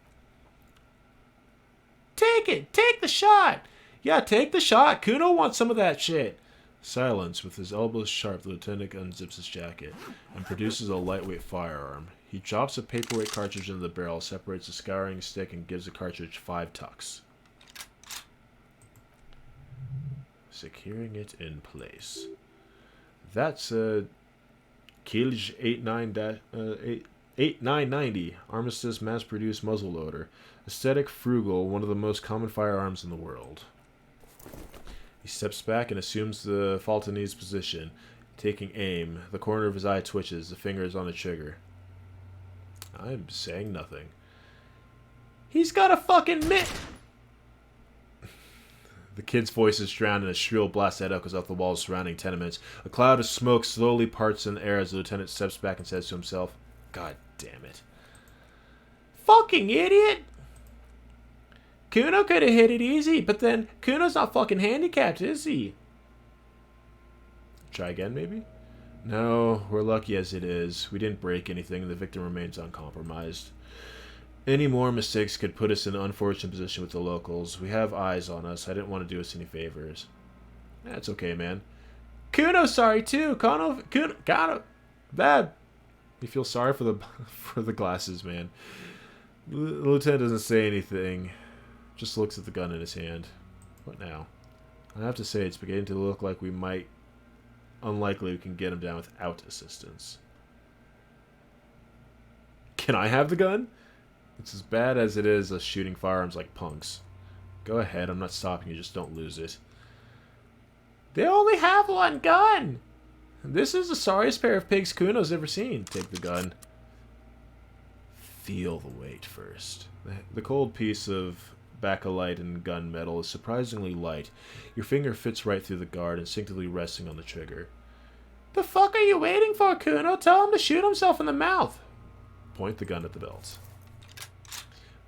Take it. Take the shot. Yeah, take the shot. Kuno wants some of that shit. Silence. With his elbows sharp, the lieutenant unzips his jacket and produces a lightweight firearm. He drops a paperweight cartridge into the barrel, separates the scouring stick, and gives the cartridge 5 tucks. Securing it in place. That's a Kilj 8990 Armistice mass-produced muzzleloader. Aesthetic, frugal, one of the most common firearms in the world. He steps back and assumes the Fultonese position, taking aim. The corner of his eye twitches, the finger is on the trigger. I'm saying nothing. He's got a fucking mitt! The kid's voice is drowned in a shrill blast that echoes off the walls surrounding tenements. A cloud of smoke slowly parts in the air as the lieutenant steps back and says to himself, God damn it. Fucking idiot! Kuno could have hit it easy, but then Kuno's not fucking handicapped, is he? Try again, maybe? No, we're lucky as it is. We didn't break anything, and the victim remains uncompromised. Any more mistakes could put us in an unfortunate position with the locals. We have eyes on us. I didn't want to do us any favors. That's okay, man. Kuno's sorry, too. Kuno, bad. You feel sorry for the glasses, man. The lieutenant doesn't say anything. Just looks at the gun in his hand. What now? I have to say, it's beginning to look like unlikely we can get him down without assistance. Can I have the gun? It's as bad as it is us shooting firearms like punks. Go ahead, I'm not stopping you, just don't lose it. They only have one gun! This is the sorriest pair of pigs Kuno's ever seen. Take the gun. Feel the weight first. The cold piece of bakelite and gunmetal is surprisingly light. Your finger fits right through the guard, instinctively resting on the trigger. The fuck are you waiting for, Kuno? Tell him to shoot himself in the mouth. Point the gun at the belt.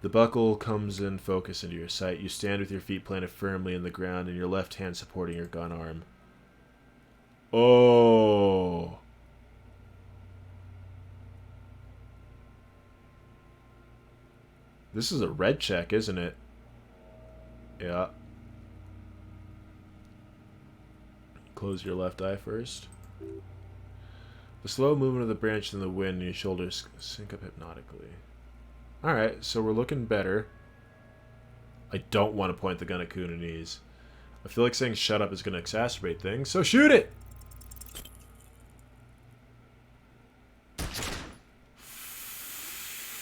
The buckle comes in focus into your sight. You stand with your feet planted firmly in the ground and your left hand supporting your gun arm. Oh. This is a red check, isn't it? Yeah. Close your left eye first. The slow movement of the branch in the wind and your shoulders sync up hypnotically. Alright, so we're looking better. I don't want to point the gun at Kuno's. I feel like saying shut up is going to exacerbate things, so shoot it!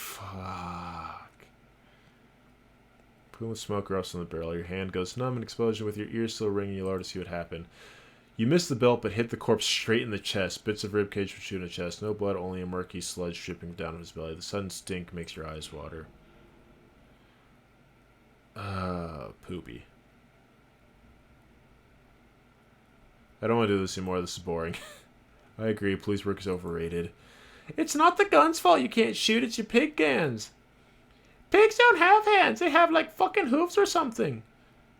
Fuck. Plume of smoke erupts from the barrel. Your hand goes numb in explosion with your ears still ringing. You'll to see what happened. You miss the belt, but hit the corpse straight in the chest. Bits of ribcage protrude in the chest. No blood, only a murky sludge dripping down his belly. The sudden stink makes your eyes water. Poopy. I don't want to do this anymore. This is boring. I agree. Police work is overrated. It's not the gun's fault you can't shoot. It's your pig hands. Pigs don't have hands. They have, like, fucking hooves or something.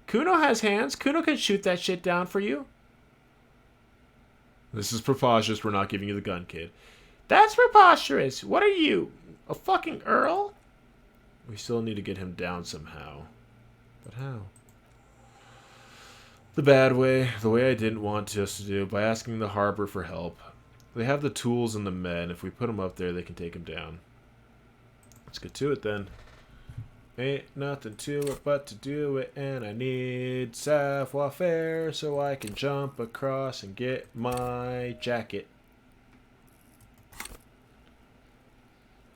Kuno has hands. Kuno can shoot that shit down for you. This is preposterous. We're not giving you the gun, kid. That's preposterous. What are you? A fucking earl? We still need to get him down somehow. But how? The bad way. The way I didn't want us to do. By asking the harbor for help. They have the tools and the men. If we put them up there, they can take him down. Let's get to it then. Ain't nothing to it but to do it, and I need savoir-faire so I can jump across and get my jacket.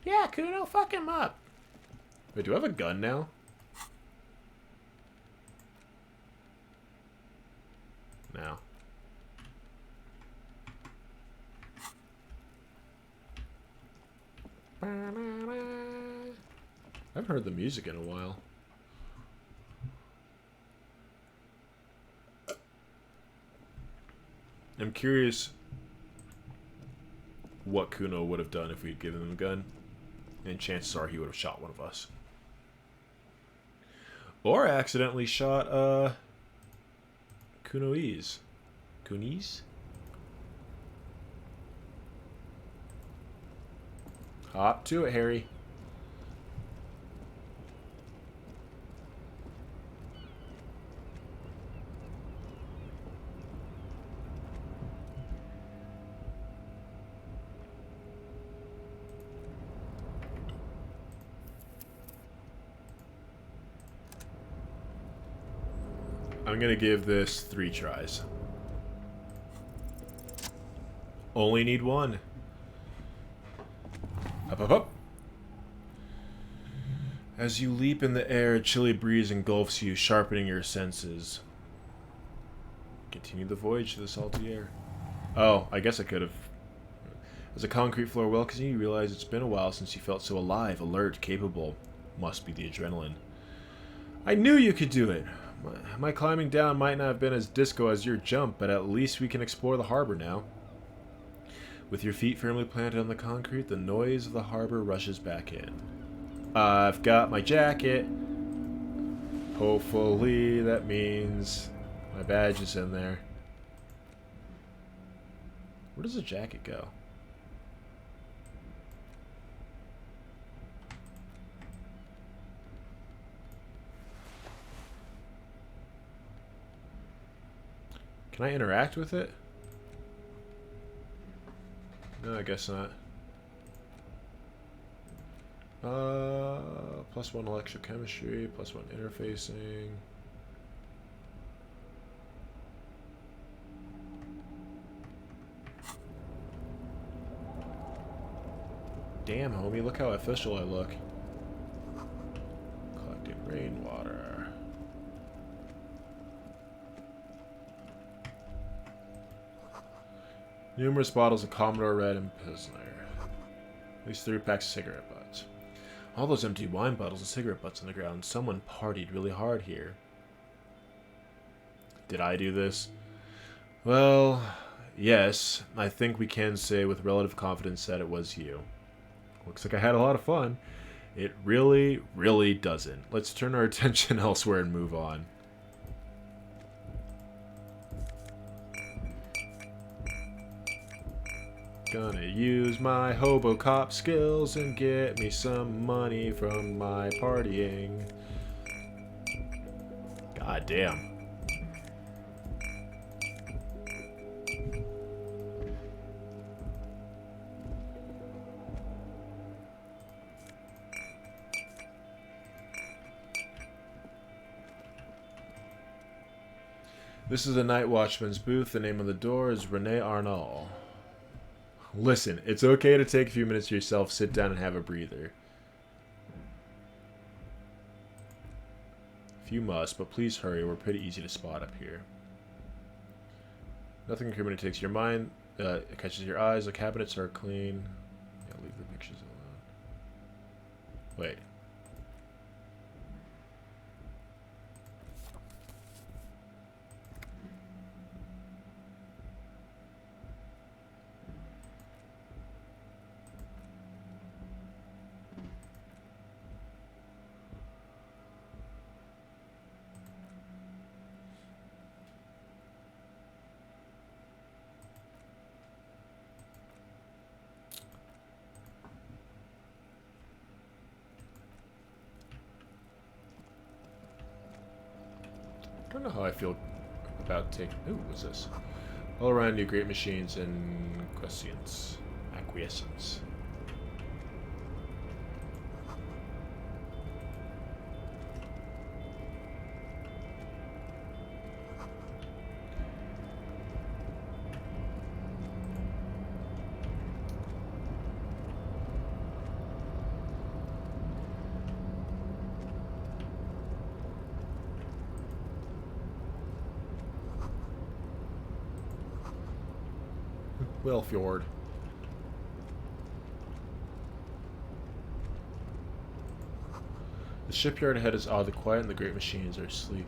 Yeah, Kuno, fuck him up. Wait, do I have a gun now? No. I haven't heard the music in a while. I'm curious what Kuno would have done if we'd given him a gun. And chances are he would have shot one of us. Or accidentally shot, Kunoise. Kunis? Hop to it, Harry. I'm gonna give this 3 tries. Only need 1. Up, up, up. As you leap in the air, a chilly breeze engulfs you, sharpening your senses. Continue the voyage to the salty air. Oh, I guess I could have. As the concrete floor welcomes you, you realize it's been a while since you felt so alive, alert, capable. Must be the adrenaline. I knew you could do it! My climbing down might not have been as disco as your jump, but at least we can explore the harbor now. With your feet firmly planted on the concrete, the noise of the harbor rushes back in. I've got my jacket. Hopefully that means my badge is in there. Where does the jacket go? Can I interact with it? No, I guess not. +1 electrochemistry, +1 interfacing. Damn, homie, look how official I look. Collecting rainwater. Numerous bottles of Commodore Red and Pilsner. At least 3 packs of cigarette butts. All those empty wine bottles and cigarette butts on the ground. Someone partied really hard here. Did I do this? Well, yes. I think we can say with relative confidence that it was you. Looks like I had a lot of fun. It really, really doesn't. Let's turn our attention elsewhere and move on. Gonna use my hobo cop skills and get me some money from my partying. God damn. This is the night watchman's booth. The name on the door is Rene Arnault. Listen, it's okay to take a few minutes to yourself, sit down, and have a breather. If you must, but please hurry, we're pretty easy to spot up here. Nothing incriminating takes your mind, catches your eyes, the cabinets are clean. Yeah, leave the pictures alone. Wait. I don't know how I feel about taking... Ooh, what's this? All around you, great machines and acquiescence. Well, Fjord. The shipyard ahead is oddly quiet and the great machines are sleeping.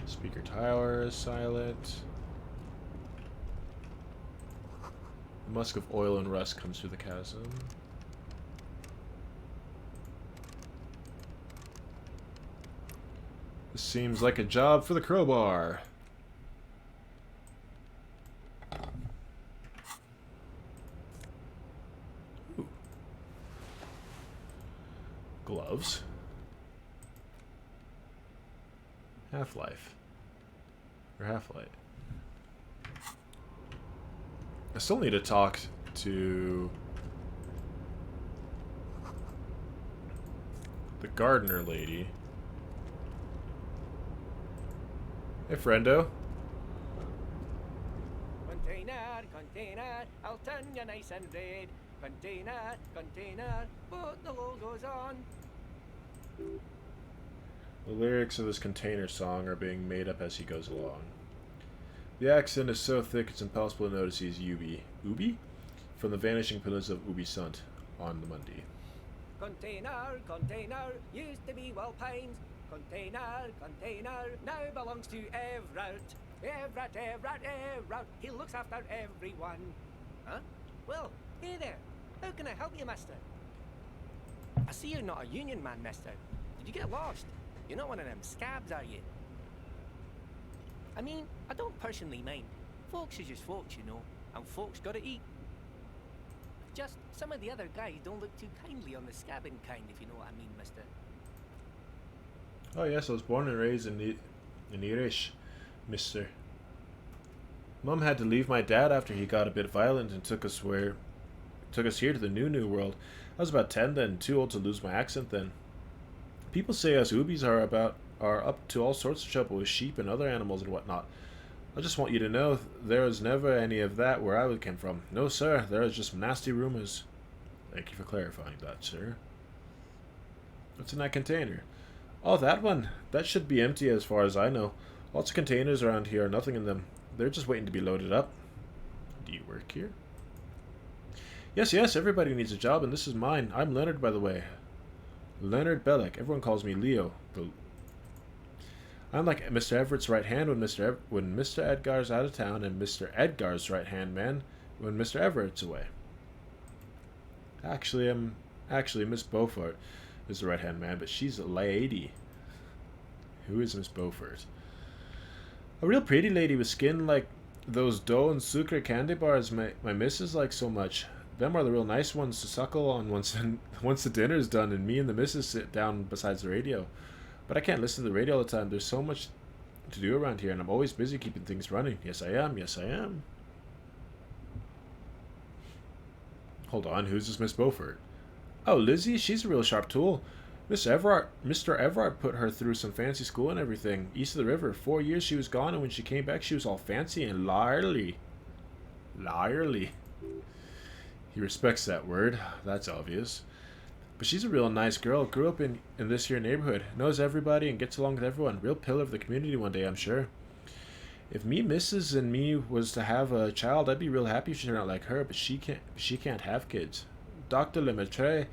Speaker tower is silent. The musk of oil and rust comes through the chasm. This seems like a job for the crowbar. Ooh. Gloves. Half-life. Or half-light. I still need to talk to the gardener lady. Hey, friendo. Container, container, I'll turn you nice and red. Container, container, but the logo's on. The lyrics of this container song are being made up as he goes along. The accent is so thick it's impossible to notice he's Ubi. Ubi? From the vanishing pillars of Ubi Sunt on the Monday. Container, container, used to be Well Pines. Container, container, now belongs to Everett. Everett, Everett, Everett, he looks after everyone. Huh? Well, hey there, how can I help you, mister? I see you're not a union man, mister. Did you get lost? You're not one of them scabs, are you? I mean, I don't personally mind. Folks are just folks, you know, and folks gotta eat. Just some of the other guys don't look too kindly on the scabbing kind, if you know what I mean, mister. Oh yes, I was born and raised in Irish, mister. Mum had to leave my dad after he got a bit violent and took us here to the new world. I was about 10 then, too old to lose my accent then. People say us Ubis are up to all sorts of trouble with sheep and other animals and whatnot. I just want you to know there was never any of that where I came from. No, sir, there is just nasty rumors. Thank you for clarifying that, sir. What's in that container? Oh, that one. That should be empty as far as I know. Lots of containers around here are nothing in them. They're just waiting to be loaded up. Do you work here? Yes, yes, everybody needs a job, and this is mine. I'm Leonard, by the way. Leonard Bellick. Everyone calls me Leo. I'm like Mr. Everett's right hand when Mr. Edgar's out of town, and Mr. Edgar's right hand man when Mr. Everett's away. Actually, Miss Beaufort is the right hand man, but she's a lady. Who is Miss Beaufort? A real pretty lady with skin like those dough and sucre candy bars my missus likes so much. Them are the real nice ones to suckle on once the dinner's done and me and the missus sit down besides the radio. But I can't listen to the radio all the time. There's so much to do around here, and I'm always busy keeping things running. Yes, I am. Yes, I am. Hold on. Who's this Miss Beaufort? Oh, Lizzie. She's a real sharp tool. Mr. Everard put her through some fancy school and everything. East of the river. 4 years she was gone, and when she came back, she was all fancy and liarly. Liarly. He respects that word. That's obvious. But she's a real nice girl. Grew up in this here neighborhood. Knows everybody and gets along with everyone. Real pillar of the community one day, I'm sure. If me, missus, and me was to have a child, I'd be real happy if she turned out like her. But she can't have kids. Dr. Lemaitre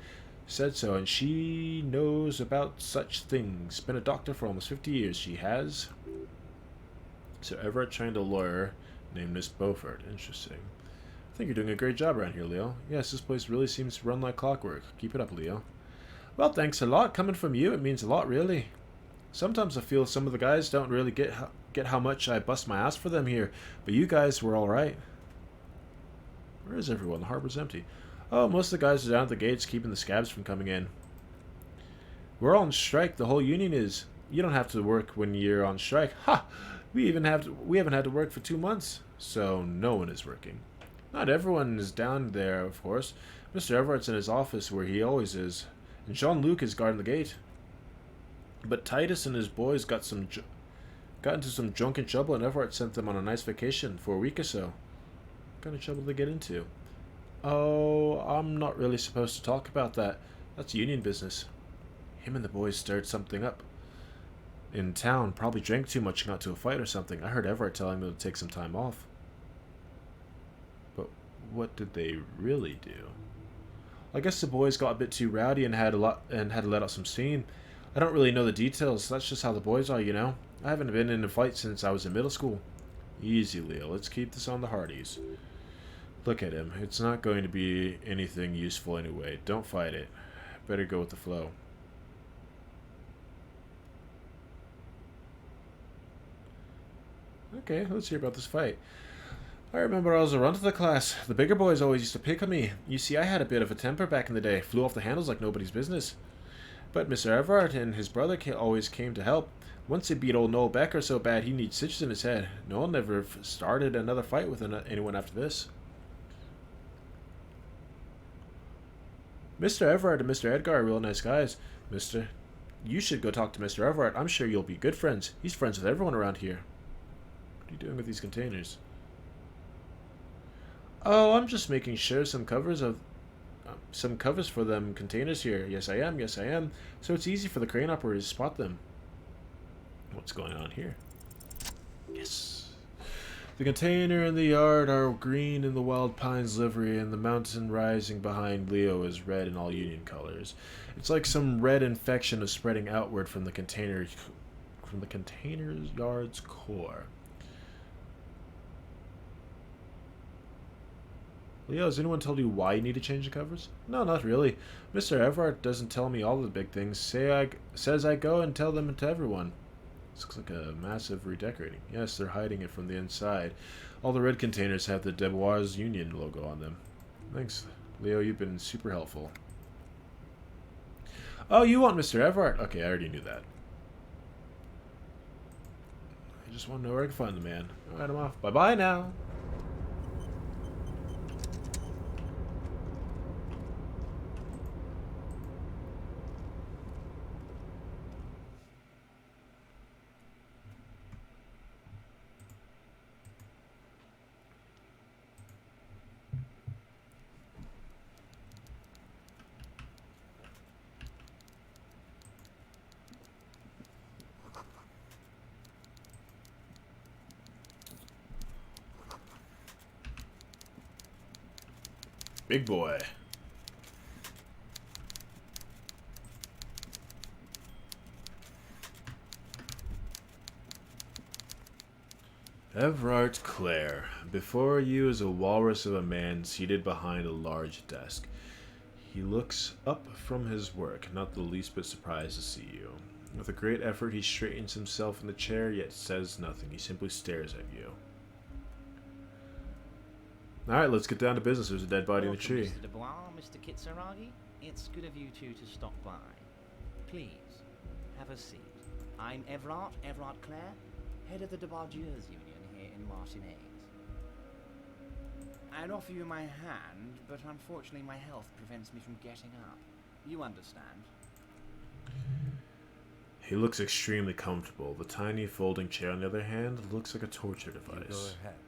said so, and she knows about such things. Been a doctor for almost 50 years. She has. So Everett trained a lawyer named Miss Beaufort. Interesting. I think you're doing a great job around here, Leo. Yes, this place really seems to run like clockwork. Keep it up, Leo. Well, thanks a lot. Coming from you, it means a lot, really. Sometimes I feel some of the guys don't really get how much I bust my ass for them here, but you guys were all right. Where is everyone? The harbor's empty. Oh, most of the guys are down at the gates keeping the scabs from coming in. We're all on strike. The whole union is. You don't have to work when you're on strike. Ha! We haven't had to work for 2 months, so no one is working. Not everyone is down there, of course. Mr. Everett's in his office where he always is, and Jean-Luc is guarding the gate. But Titus and his boys got into some drunken trouble, and Everett sent them on a nice vacation for a week or so. What kind of trouble did they get into? Oh, I'm not really supposed to talk about that. That's union business. Him and the boys stirred something up in town. Probably drank too much and got to a fight or something. I heard Everett telling them to take some time off. what did they really do? I guess the boys got a bit too rowdy and had to let out some steam. I don't really know the details. That's just how the boys are, you know. I haven't been in a fight since I was in middle school. Easy, Leo. Let's keep this on the hardies. Look at him. It's not going to be anything useful anyway. Don't fight it. Better go with the flow. Okay, let's hear about this fight. I remember I was a run to the class. The bigger boys always used to pick on me. You see, I had a bit of a temper back in the day. Flew off the handles like nobody's business. But Mr. Everard and his brother always came to help. Once they beat old Noel Becker so bad he needs stitches in his head. Noel never started another fight with anyone after this. Mr. Everard and Mr. Edgar are real nice guys. You should go talk to Mr. Everard. I'm sure you'll be good friends. He's friends with everyone around here. What are you doing with these containers? Oh, I'm just making sure some covers for them containers here. Yes, I am. Yes, I am. So it's easy for the crane operators to spot them. What's going on here? Yes. The container and the yard are green in the Wild Pines livery, and the mountain rising behind Leo is red in all Union colors. It's like some red infection is spreading outward from the container's yard's core. Leo, has anyone told you why you need to change the covers? No, not really. Mr. Everard doesn't tell me all the big things. Says I go and tell them to everyone. This looks like a massive redecorating. Yes, they're hiding it from the inside. All the red containers have the Debois Union logo on them. Thanks, Leo. You've been super helpful. Oh, you want Mr. Everard? Okay, I already knew that. I just want to know where I can find the man. Alright, I'm off. Bye-bye now. Big boy. Everard Clare. Before you is a walrus of a man seated behind a large desk. He looks up from his work, not the least bit surprised to see you. With a great effort, he straightens himself in the chair, yet says nothing. He simply stares at you. Alright, let's get down to business. There's a dead body in the tree. Mr. Dubois, Mr. Kitsuragi. It's good of you two to stop by. Please, have a seat. I'm Everard Clare, head of the Dubois Union here in Martinez. I'd offer you my hand, but unfortunately my health prevents me from getting up. You understand? He looks extremely comfortable. The tiny folding chair, on the other hand, looks like a torture device. Go ahead, detective.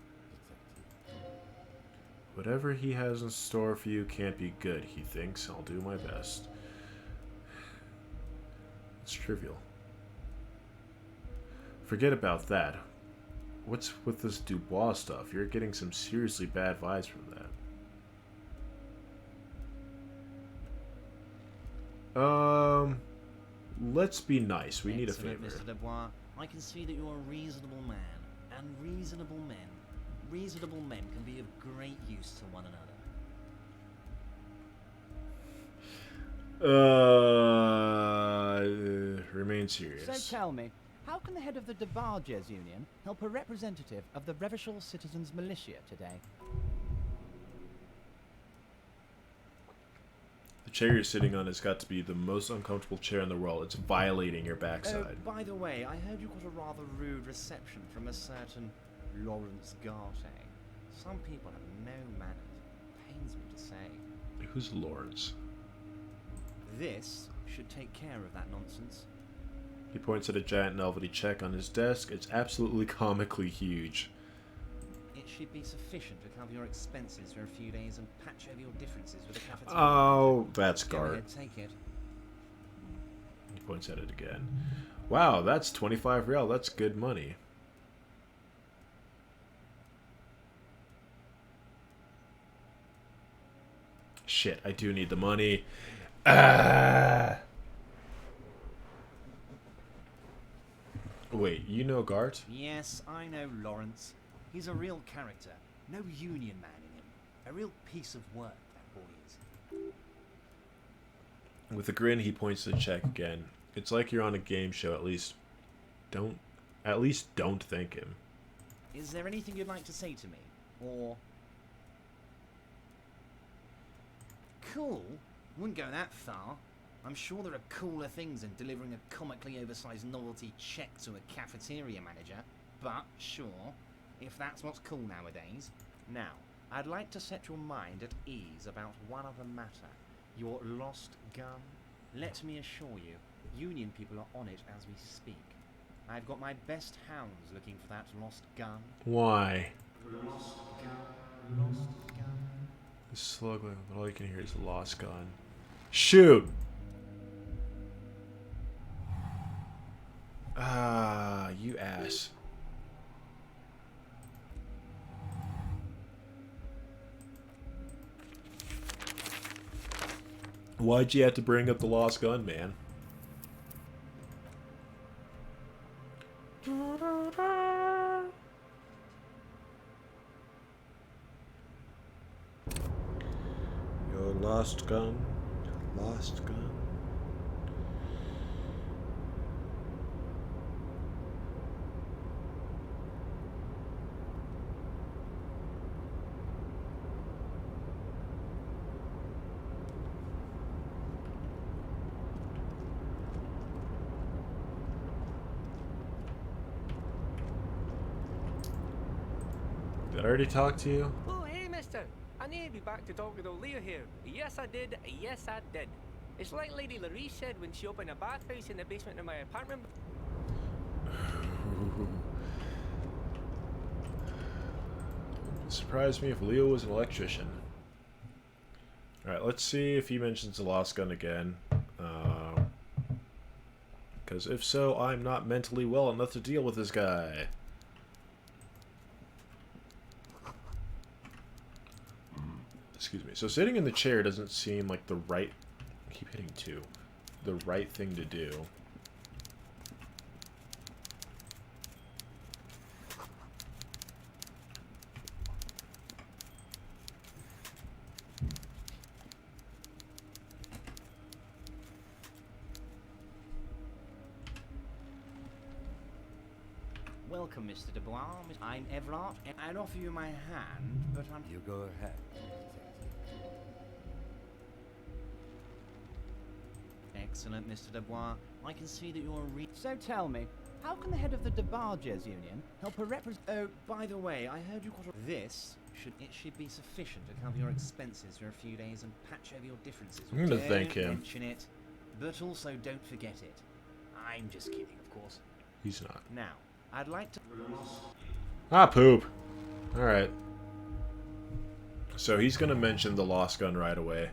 Whatever he has in store for you can't be good, he thinks. I'll do my best. It's trivial. Forget about that. What's with this Dubois stuff? You're getting some seriously bad vibes from that. Let's be nice. We need a favor. Mr. Dubois, I can see that you're a reasonable man, and reasonable men can be of great use to one another. Remain serious. So tell me, how can the head of the Dubois Union help a representative of the Revachol Citizens Militia today? The chair you're sitting on has got to be the most uncomfortable chair in the world. It's violating your backside. By the way, I heard you got a rather rude reception from a certain Lawrence Garte. Some people have no manners. Pains me to say. Who's Lawrence? This should take care of that nonsense. He points at a giant novelty check on his desk. It's absolutely comically huge. It should be sufficient to cover your expenses for a few days and patch over your differences with the cafeteria. Oh, that's Go Gart. ahead, take it. He points at it again. Wow, that's 25 real. That's good money. Shit, I do need the money. Ah! Wait, you know Gart? Yes, I know Lawrence. He's a real character. No union man in him. A real piece of work, that boy is. With a grin, he points to the check again. It's like you're on a game show. At least don't thank him. Is there anything you'd like to say to me? Or... Cool? Wouldn't go that far. I'm sure there are cooler things than delivering a comically oversized novelty check to a cafeteria manager. But, sure, if that's what's cool nowadays. Now, I'd like to set your mind at ease about one other matter. Your lost gun. Let me assure you, Union people are on it as we speak. I've got my best hounds looking for that lost gun. Why? Lost gun. Lost gun. The slug, all you can hear is a lost gun. Shoot! Ah, you ass. Why'd you have to bring up the lost gun, man? Your lost gun. Lost gun. Did I already talk to you? Oh, hey, mister. I need to be back to talk with old Leo here. Yes, I did. Yes, I did. It's like Lady Larisse said when she opened a bathhouse in the basement of my apartment. Surprised me if Leo was an electrician. Alright, let's see if he mentions the lost gun again. Because if so, I'm not mentally well enough to deal with this guy. Excuse me. So sitting in the chair doesn't seem like the right... I keep hitting 2. The right thing to do. Welcome, Mr. Dubois. I'm Everard, and I'd offer you my hand, but I'm... You go ahead. Excellent, Mr. Dubois. I can see that you're So tell me, how can the head of the Debarges Union help a represent... Oh, by the way, I heard you got a... This should be sufficient to cover your expenses for a few days and patch over your differences. I'm gonna thank Don't him. mention it, but also don't forget it. I'm just kidding, of course. He's not. Now, I'd like to... Ah, poop. Alright. So he's gonna mention the lost gun right away.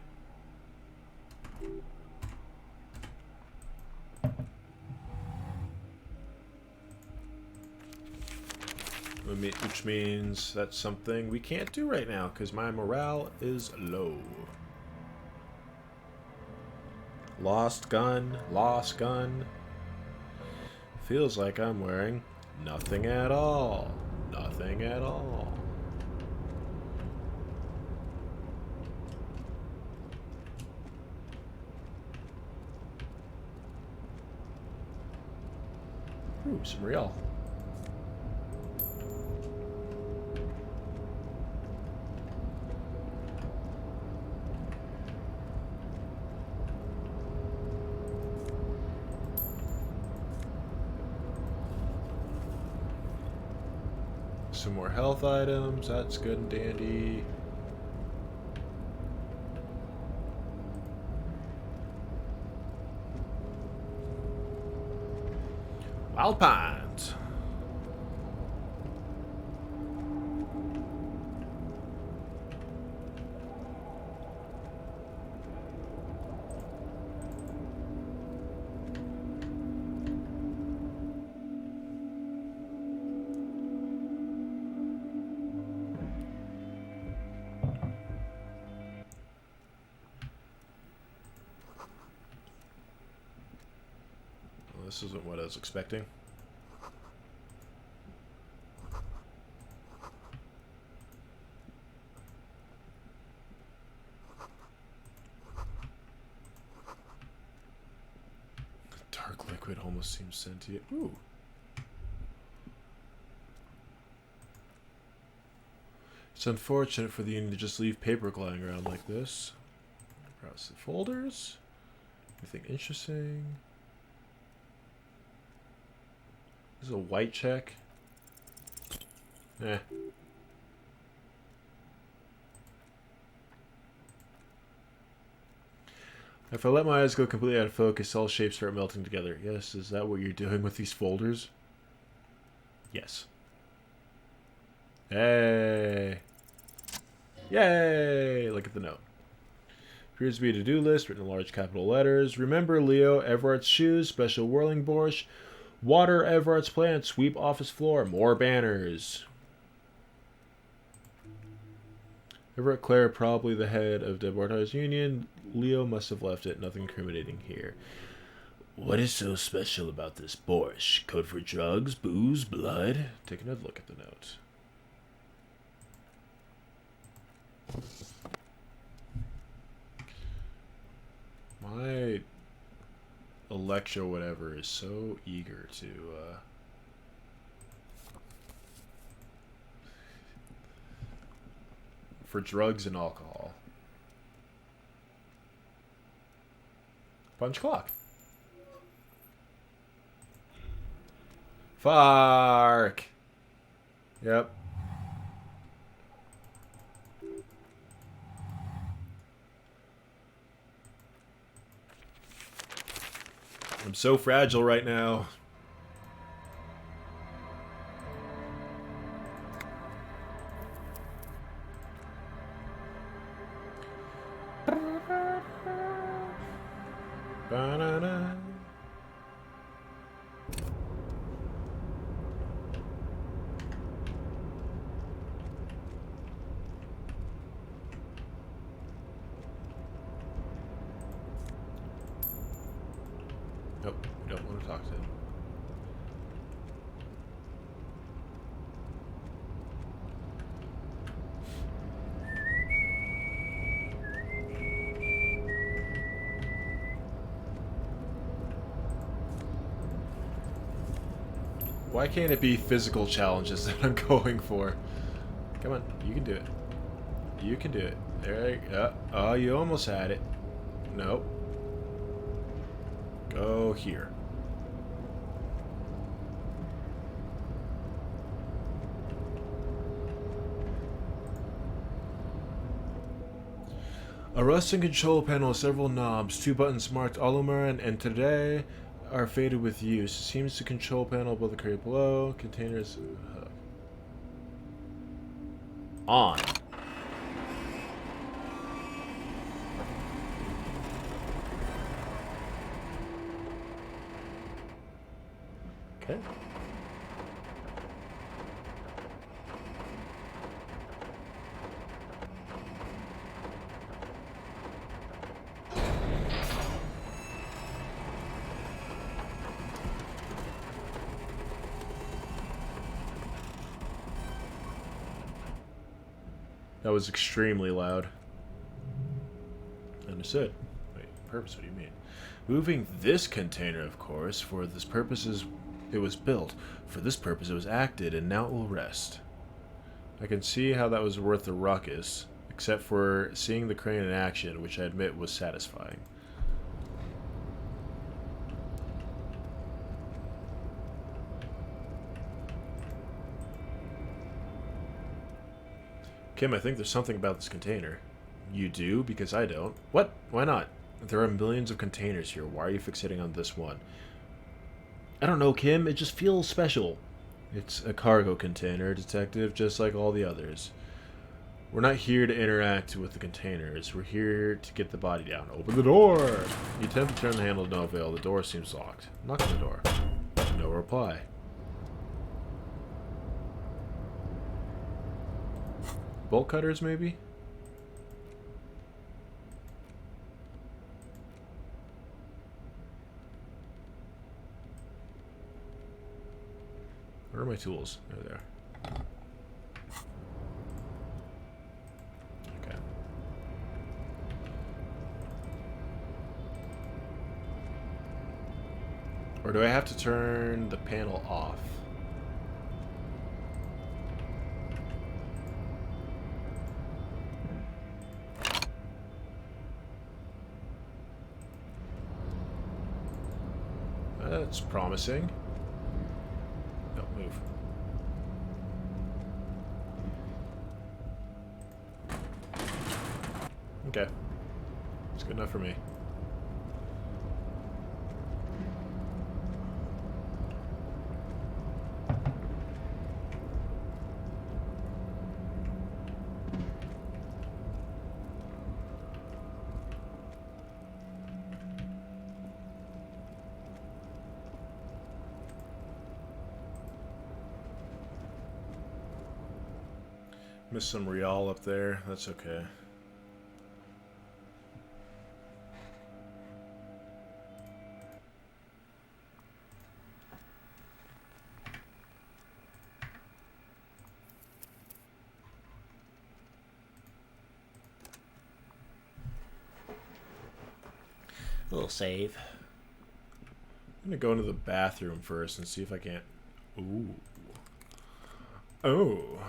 Which means that's something we can't do right now, because my morale is low. Lost gun, lost gun. Feels like I'm wearing nothing at all. Nothing at all. Ooh, some real. Some more health items, that's good and dandy. Wild Pines. This isn't what I was expecting. Dark liquid almost seems sentient. Ooh. It's unfortunate for the Union to just leave paper lying around like this. Browse the folders. Anything interesting? This is a white check. Eh. If I let my eyes go completely out of focus, all shapes start melting together. Yes, is that what you're doing with these folders? Yes. Hey. Yay! Look at the note. Appears to be a to-do list written in large capital letters. Remember Leo, Everart's shoes, special whirling borscht, water Everart's plant, sweep office floor, more banners. Everett Clare, probably the head of Deborah's Union. Leo must have left it. Nothing incriminating here. What is so special about this borscht? Code for drugs, booze, blood? Take another look at the note. My Electro whatever is so eager to for drugs and alcohol. Punch clock. Fark. Yep. I'm so fragile right now. Ba-da-da. Nope, we don't want to talk to him. Why can't it be physical challenges that I'm going for? Come on, you can do it. You can do it. There you go. Oh, you almost had it. Nope. Go here. A rusting control panel with several knobs, 2 buttons marked Alumar and Interrogate are faded with use. Seems the control panel above the crate below. Containers on. Okay. That was extremely loud. Understood. Wait, purpose, what do you mean? Moving this container, of course, for this purpose it was built. For this purpose it was acted, and now it will rest. I can see how that was worth the ruckus, except for seeing the crane in action, which I admit was satisfying. Kim, I think there's something about this container. You do? Because I don't. What? Why not? There are millions of containers here. Why are you fixating on this one? I don't know, Kim. It just feels special. It's a cargo container, detective, just like all the others. We're not here to interact with the containers. We're here to get the body down. Open the door! You attempt to turn the handle to no avail. The door seems locked. Knock on the door. No reply. Bolt cutters, maybe? Where are my tools? There they are. Okay. Or do I have to turn the panel off? That's promising. Don't move. Okay. It's good enough for me. Missed some Rial up there. That's okay. A little save. I'm gonna go into the bathroom first and see if I can't. Ooh. Oh.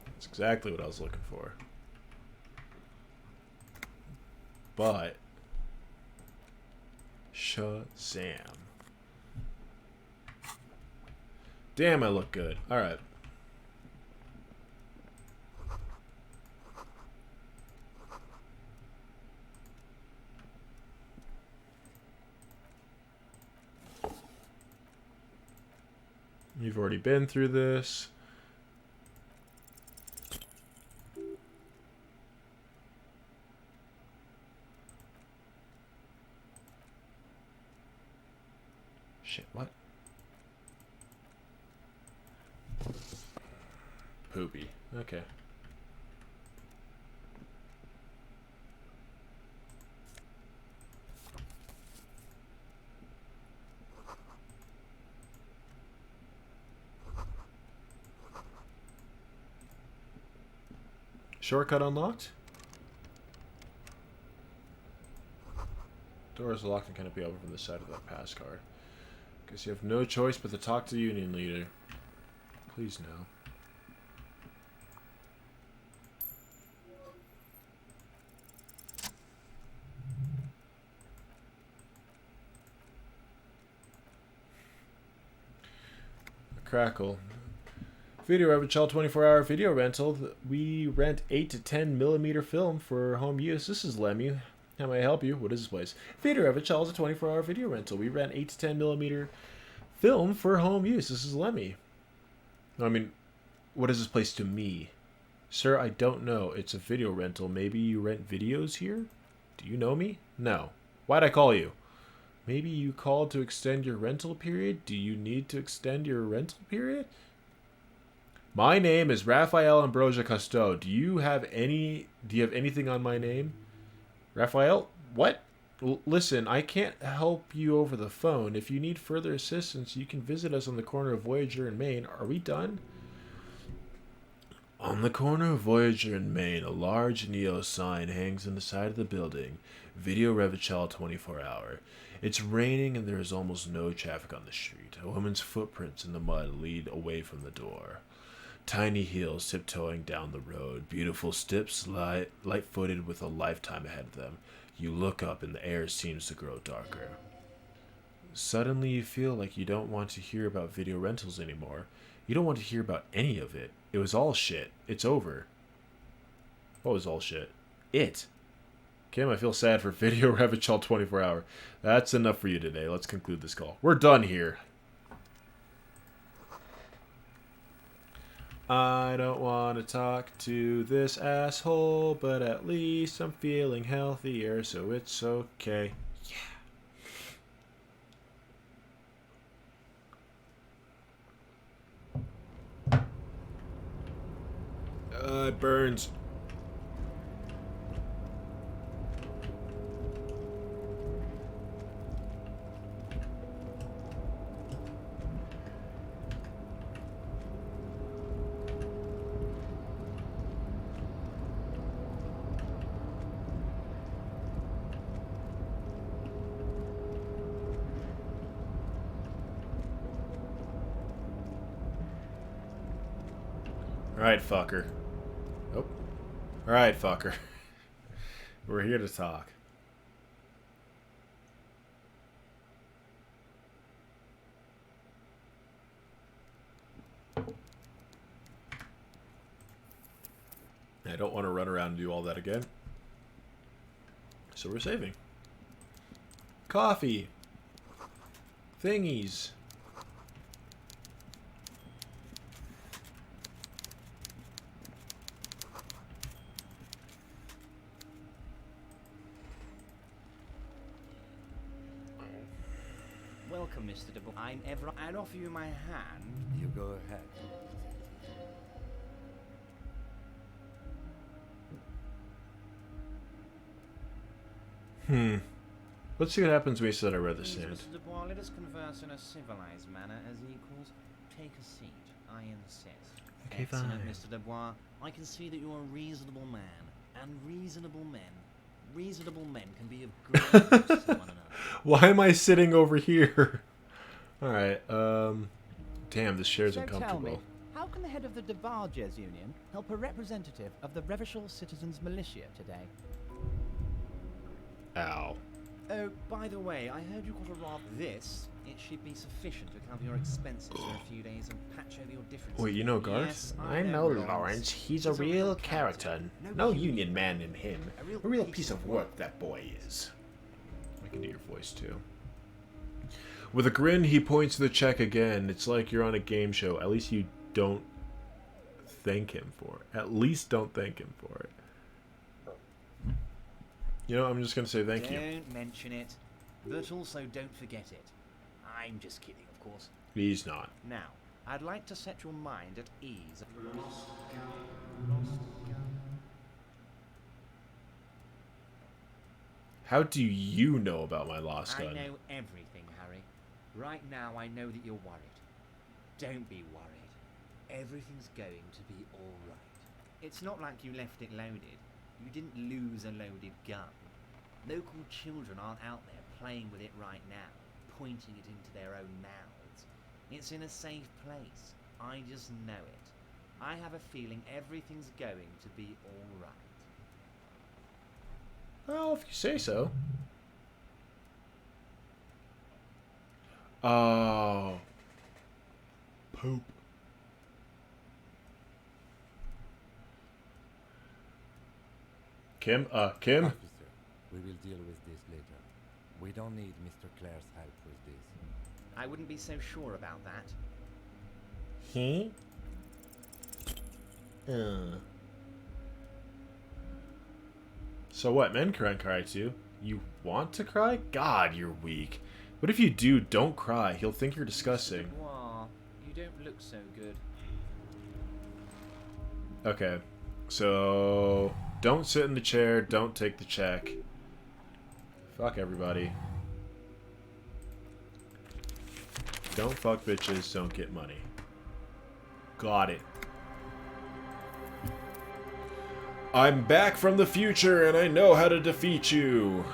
That's exactly what I was looking for. But Shazam. Damn, I look good. Alright. You've already been through this. Shit, what? Poopy. Okay. Shortcut unlocked? Door is locked and cannot be opened from the side of that pass card. Guess you have no choice but to talk to the union leader. Please no. Crackle. Video Revichel 24-hour video rental. We rent 8 to 10 millimeter film for home use. This is Lemmy. How may I help you? What is this place? Video Revichel is a 24-hour video rental. We rent 8 to 10 millimeter film for home use. This is Lemmy. I mean, what is this place to me? Sir, I don't know. It's a video rental. Maybe you rent videos here? Do you know me? No. Why'd I call you? Maybe you called to extend your rental period? Do you need to extend your rental period? My name is Raphael Ambrosia Cousteau. Do you have anything on my name? Raphael? What? Listen, I can't help you over the phone. If you need further assistance, you can visit us on the corner of Voyager and Main. Are we done? On the corner of Voyager and Main, a large Neo sign hangs on the side of the building. Video Revichel 24-hour. It's raining and there is almost no traffic on the street. A woman's footprints in the mud lead away from the door. Tiny heels tiptoeing down the road. Beautiful steps, light-footed with a lifetime ahead of them. You look up and the air seems to grow darker. Suddenly you feel like you don't want to hear about video rentals anymore. You don't want to hear about any of it. It was all shit. It's over. What was all shit? It. Kim, I feel sad for Video Revichel 24-hour. That's enough for you today. Let's conclude this call. We're done here. I don't want to talk to this asshole, but at least I'm feeling healthier, so it's okay. Yeah. It burns. Alright, fucker. Oh. Alright, fucker. We're here to talk. I don't want to run around and do all that again. So we're saving. Coffee. Thingies. Welcome, Mr. DeBoer. I'd offer you my hand. You go ahead. Let's see what happens when we set our rather Please, sand. Mr. DeBoer, let us converse in a civilized manner as equals. Take a seat. I insist. Okay, Excellent, fine. Mr. Dubois. I can see that you're a reasonable man, and reasonable men can be of great use to one another. Why am I sitting over here? Alright, damn, this chair's So tell me, uncomfortable. how can the head of the Debarges Union help a representative of the Revachol Citizens Militia today? Ow. Oh, by the way, I heard you got a rather... It should be sufficient to cover your expenses for a few days and patch over your differences. Wait, you know Garth? Yes, I know Lawrence. He's a real character. No union man in him. A real piece of work that boy is. I can do your voice too. With a grin, he points to the check again. It's like you're on a game show. At least you don't thank him for it. At least don't thank him for it. You know, I'm just going to say thank you. Don't mention it, but also don't forget it. I'm just kidding, of course. He's not. Now, I'd like to set your mind at ease. How do you know about my lost I gun? know everything, Harry. Right now, I know that you're worried. Don't be worried. Everything's going to be all right. It's not like you left it loaded. You didn't lose a loaded gun. Local children aren't out there playing with it right now, pointing it into their own mouths. It's in a safe place. I just know it. I have a feeling everything's going to be all right. Well, if you say so. Oh. Poop. Kim? Kim? Officer, we will deal with this later. We don't need Mr. Clare's help with this. I wouldn't be so sure about that. He? So what, men can cry too? You want to cry? God, you're weak. What if you do, don't cry. He'll think you're disgusting. Wow, you don't look so good. Okay. So, don't sit in the chair, don't take the check. Fuck everybody. Don't fuck bitches, don't get money. Got it. I'm back from the future and I know how to defeat you.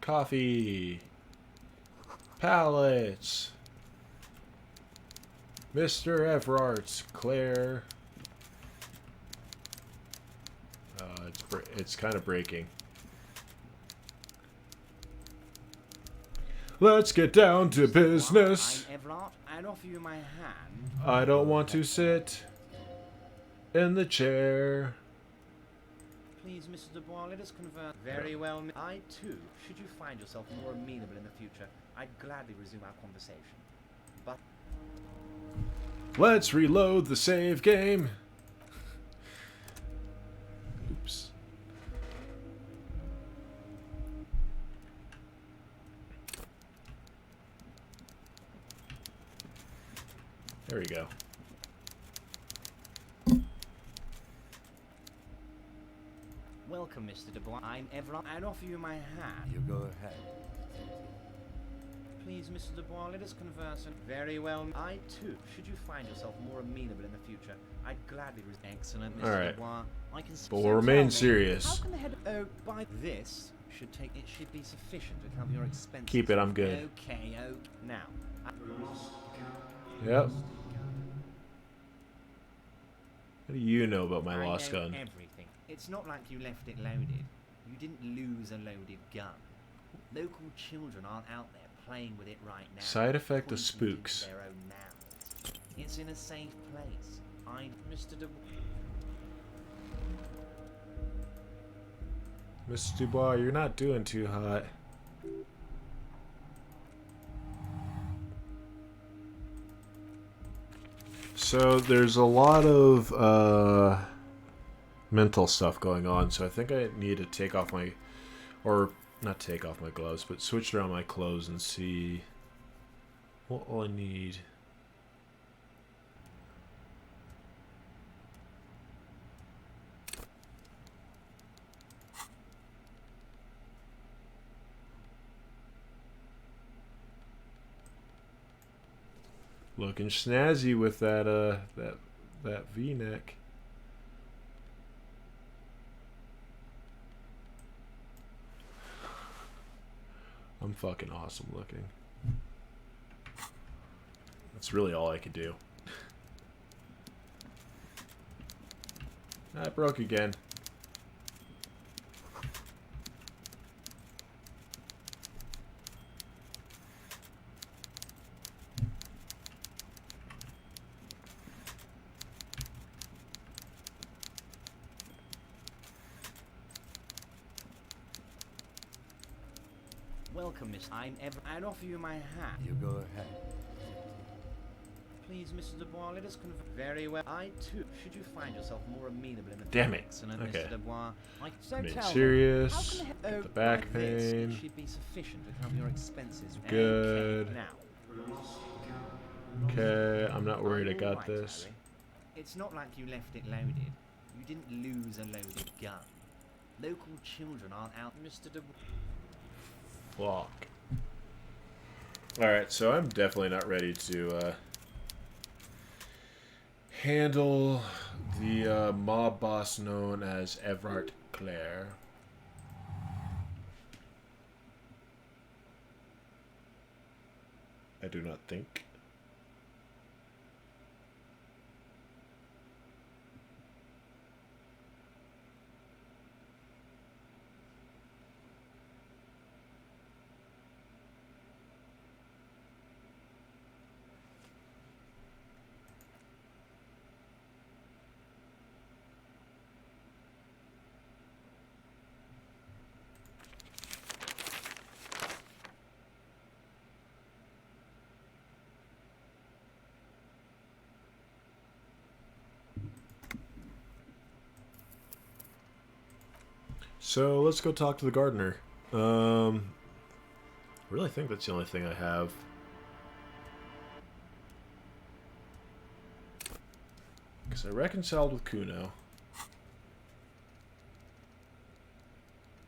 Coffee. Pallets. Mr. Everart's Claire. It's kind of breaking. Let's get down to business. I'm Everard. I'd offer you my hand. I don't want to sit in the chair. Please, Mr. Dubois, let us converse. Very well. I, too, should you find yourself more amenable in the future, I'd gladly resume our conversation. But... Let's reload the save game. Oops. There we go. Welcome, Mr. Dubois. I'm Everard. I'd offer you my hand. You go ahead. Please, Mr. Dubois, let us converse. Very well. I, too, should you find yourself more amenable in the future, I'd gladly resume. Excellent, Mr. All right. Dubois. I can But so we'll tell remain me, serious. How can the head of... Oh, by this, should be sufficient to cover your expenses. Keep it, I'm good. Okay, now. Yep. What do you know about my I lost know gun? everything. It's not like you left it loaded. You didn't lose a loaded gun. Local children aren't out there playing with it right now. Side effect of pointing it into spooks. their own mouths. It's in a safe place. Mr. Mr. Dubois, you're not doing too hot. So there's a lot of mental stuff going on, so I think I need to take off my, or not take off my gloves, but switch around my clothes and see what all I need. Looking snazzy with that that V-neck. I'm fucking awesome looking. That's really all I could do. I broke again. Welcome, Miss. I'd offer you my hat. You go ahead. Please, Mr. Dubois, let us confer. Very well. I too. Should you find yourself more amenable in the Damn it. excellent, Okay. Mr. Dubois. So I mean, tell me, serious. how can the Get the back like this, pain. it should be sufficient to cover your expenses. Good. Okay, now. Okay, I'm not worried. I All got right, this. Harry. It's not like you left it loaded. You didn't lose a loaded gun. Local children aren't out, Mr. Dubois. Fuck. Alright, so I'm definitely not ready to handle the mob boss known as Everard Clare. I do not think. So let's go talk to the gardener. I really think that's the only thing I have. Because I reconciled with Kuno.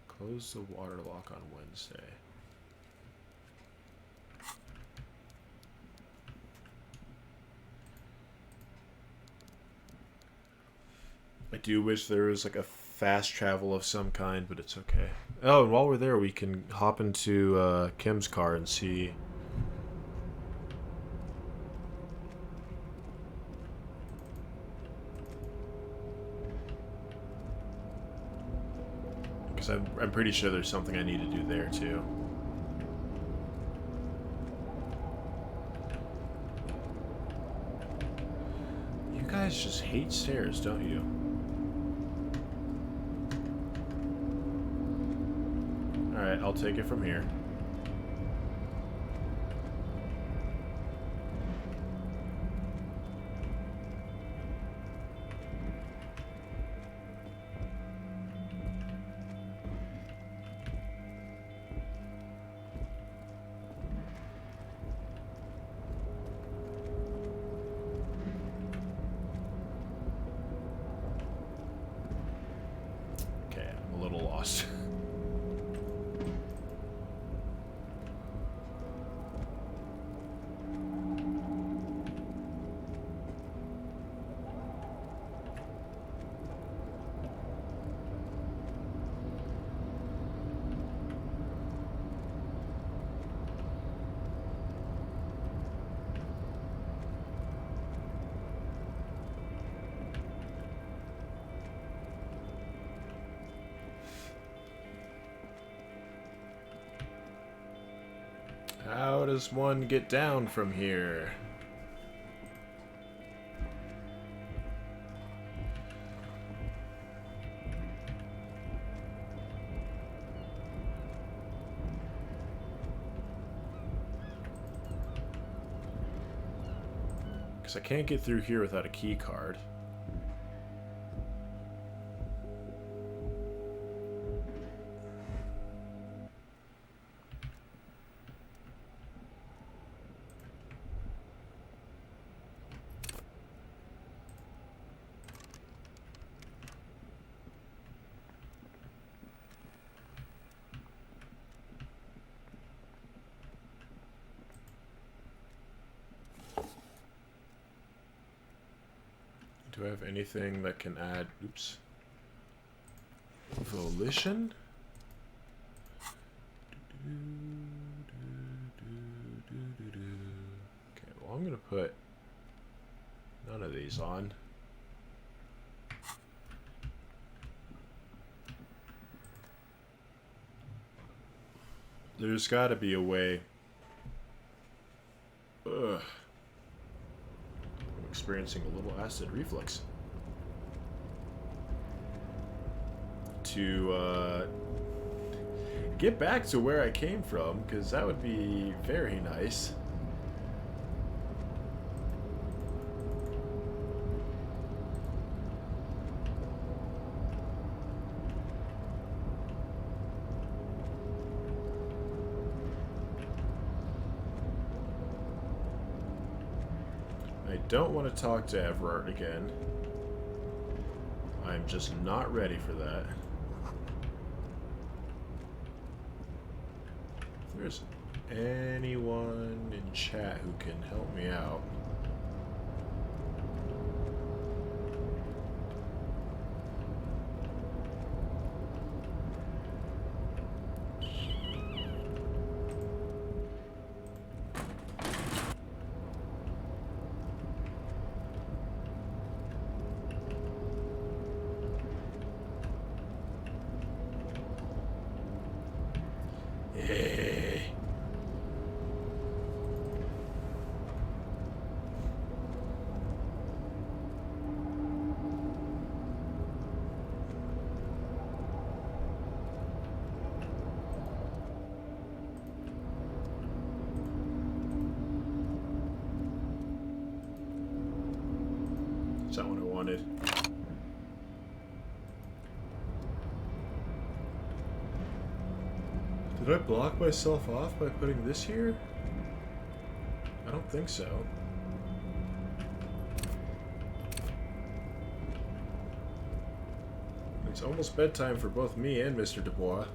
Close the water lock on Wednesday. I do wish there was like a fast travel of some kind, but it's okay. Oh, and while we're there, we can hop into Kim's car and see. Because I'm pretty sure there's something I need to do there too. You guys just hate stairs, don't you? Alright, I'll take it from here. Okay, I'm a little lost. How does one get down from here? Because I can't get through here without a key card. Do I have anything that can add, oops, volition? Okay, well I'm gonna put none of these on. There's gotta be a way. Ugh. Experiencing a little acid reflux. To get back to where I came from, because that would be very nice. I don't want to talk to Everard again. I'm just not ready for that. If there's anyone in chat who can help me out. Is that what I wanted? Did I block myself off by putting this here? I don't think so. It's almost bedtime for both me and Mr. Dubois.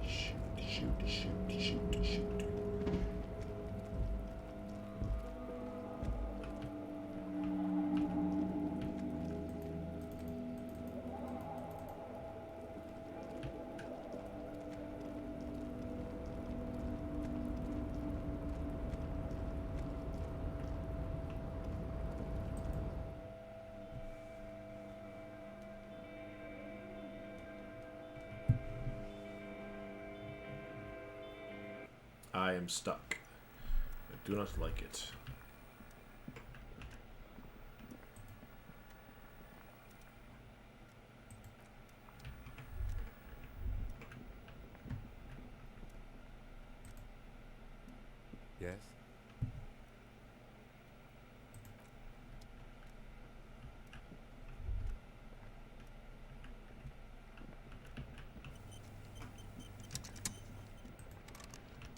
Shoot. I am stuck. I do not like it. Yes?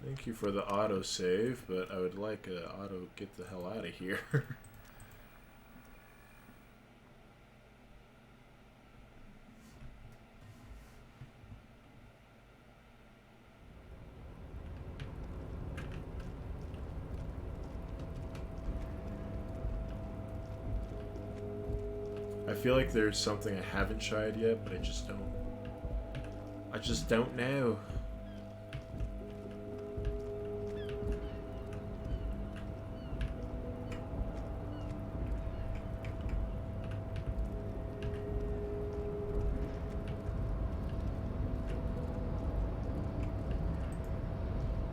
Thank you for the autosave, but I would like a auto get the hell out of here. I feel like there's something I haven't tried yet, but I just don't know.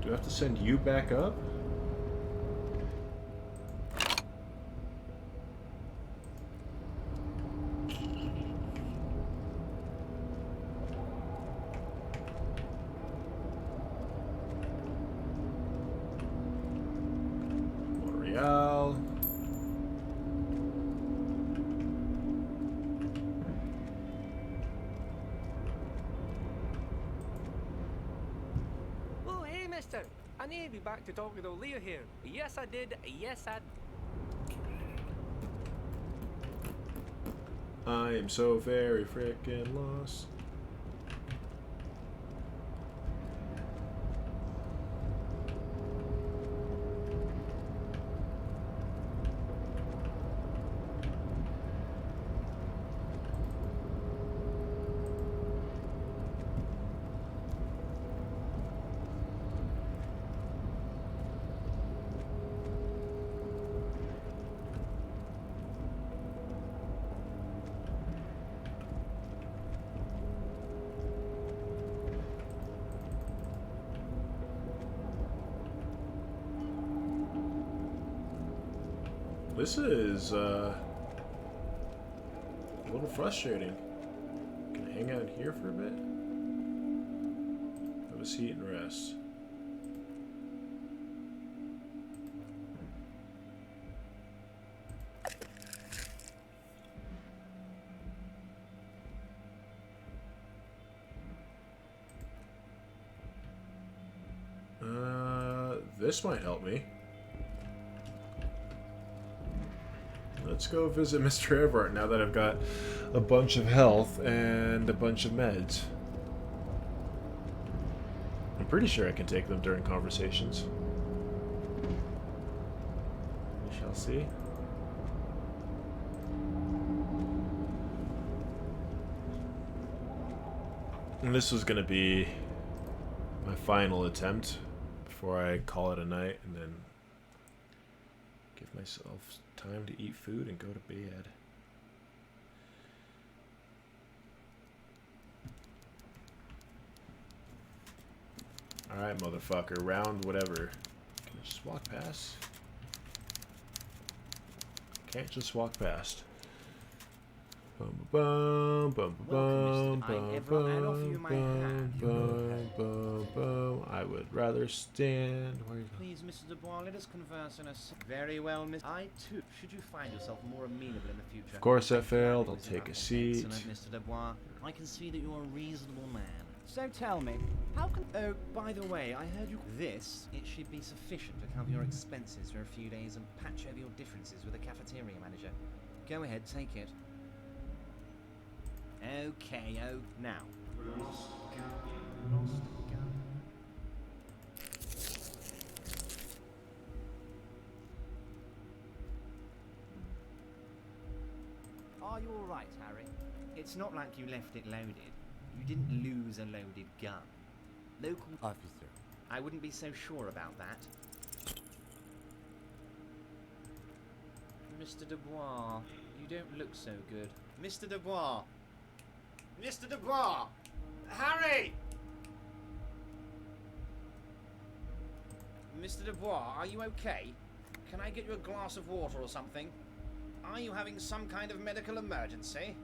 Do I have to send you back up? L'Oreal. Oh, hey, mister. I need to be back to talk with old Leo here. Yes, I did. Yes, I... I am so very freaking lost. This is a little frustrating. Can I hang out here for a bit? Have a seat and rest. This might help me. Let's go visit Mr. Everett now that I've got a bunch of health and a bunch of meds. I'm pretty sure I can take them during conversations. We shall see. And this was going to be my final attempt before I call it a night and then give myself time to eat food and go to bed. Alright, motherfucker. Round whatever. Can I just walk past? Can't just walk past. Bum bum bum bum bum bum bum bum. I would rather stand. Where you Please, Mr. Dubois, let us converse in a... Very well, Miss... I, too, should you find yourself more amenable in the future... Of course that failed. I'll take a seat. Excellent, Mr. Dubois. I can see that you're a reasonable man. So tell me, how can... Oh, by the way, I heard you... This, it should be sufficient to cover your expenses for a few days and patch over your differences with the cafeteria manager. Go ahead, take it. Okay, oh, now. Are you all right, Harry? It's not like you left it loaded. You didn't lose a loaded gun. Local... Officer. I wouldn't be so sure about that. Mr. Dubois, you don't look so good. Mr. Dubois! Mr. Dubois! Harry! Mr. Dubois, are you okay? Can I get you a glass of water or something? Are you having some kind of medical emergency?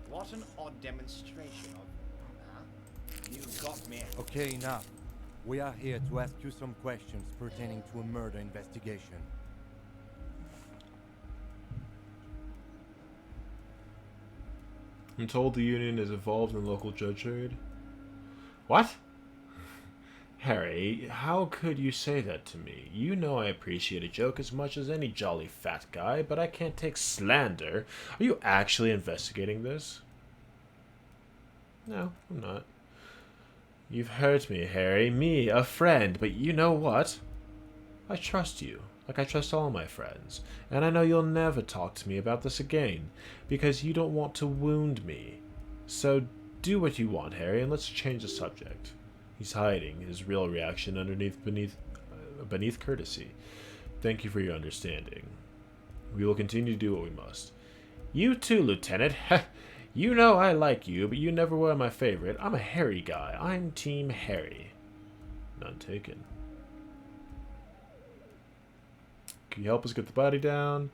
What an odd demonstration of... Huh? You've got me. Okay, enough. We are here to ask you some questions pertaining to a murder investigation. I'm told the union is involved in local judge raid. What? Harry, how could you say that to me? You know I appreciate a joke as much as any jolly fat guy, but I can't take slander. Are you actually investigating this? No, I'm not. You've hurt me, Harry. Me, a friend, but you know what? I trust you, like I trust all my friends, and I know you'll never talk to me about this again, because you don't want to wound me. So do what you want, Harry, and let's change the subject. He's hiding his real reaction beneath courtesy. Thank you for your understanding. We will continue to do what we must. You too, Lieutenant. You know I like you, but you never were my favorite. I'm a Harry guy. I'm Team Harry. None taken. Can you help us get the body down?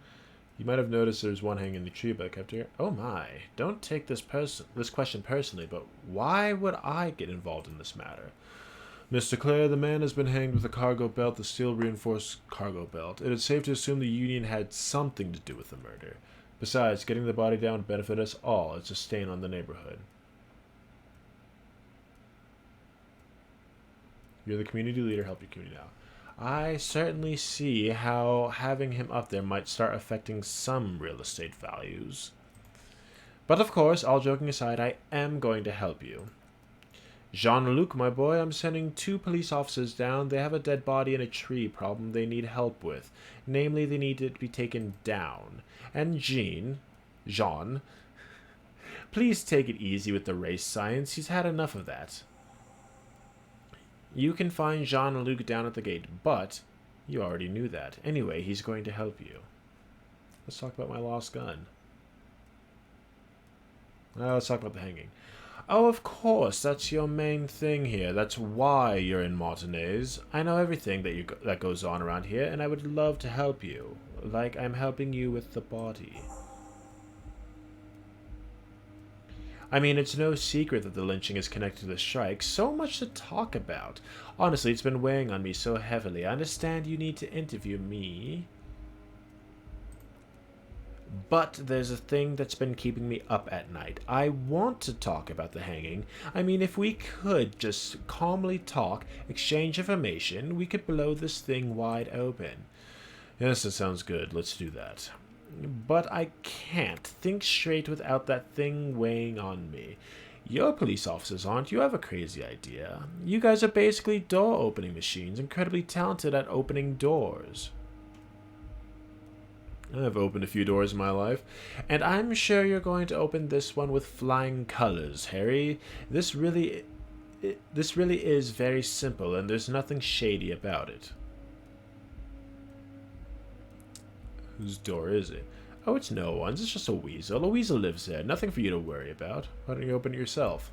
You might have noticed there's one hanging in the tree back up here. Oh my. Don't take this question personally, but why would I get involved in this matter? Mr. Clare, the man has been hanged with a cargo belt, the steel-reinforced cargo belt. It is safe to assume the Union had something to do with the murder. Besides, getting the body down would benefit us all. It's a stain on the neighborhood. You're the community leader. Help your community now. I certainly see how having him up there might start affecting some real estate values. But of course, all joking aside, I am going to help you. Jean-Luc, my boy, I'm sending 2 police officers down. They have a dead body in a tree problem they need help with. Namely, they need it to be taken down. And Jean, please take it easy with the race science. He's had enough of that. You can find Jean-Luc down at the gate, but you already knew that. Anyway, he's going to help you. Let's talk about my lost gun. Let's talk about the hanging. Oh, of course, that's your main thing here. That's why you're in Martinez. I know everything that goes on around here, and I would love to help you. Like I'm helping you with the body. I mean, it's no secret that the lynching is connected to the strike. So much to talk about. Honestly, it's been weighing on me so heavily. I understand you need to interview me. But there's a thing that's been keeping me up at night. I want to talk about the hanging. I mean, if we could just calmly talk, exchange information, we could blow this thing wide open. Yes, that sounds good. Let's do that. But I can't think straight without that thing weighing on me. You're police officers, aren't you? I have a crazy idea. You guys are basically door-opening machines, incredibly talented at opening doors. I've opened a few doors in my life, and I'm sure you're going to open this one with flying colors, Harry. This really is very simple, and there's nothing shady about it. Whose door is it? Oh, it's no one's. It's just a weasel. A weasel lives there. Nothing for you to worry about. Why don't you open it yourself?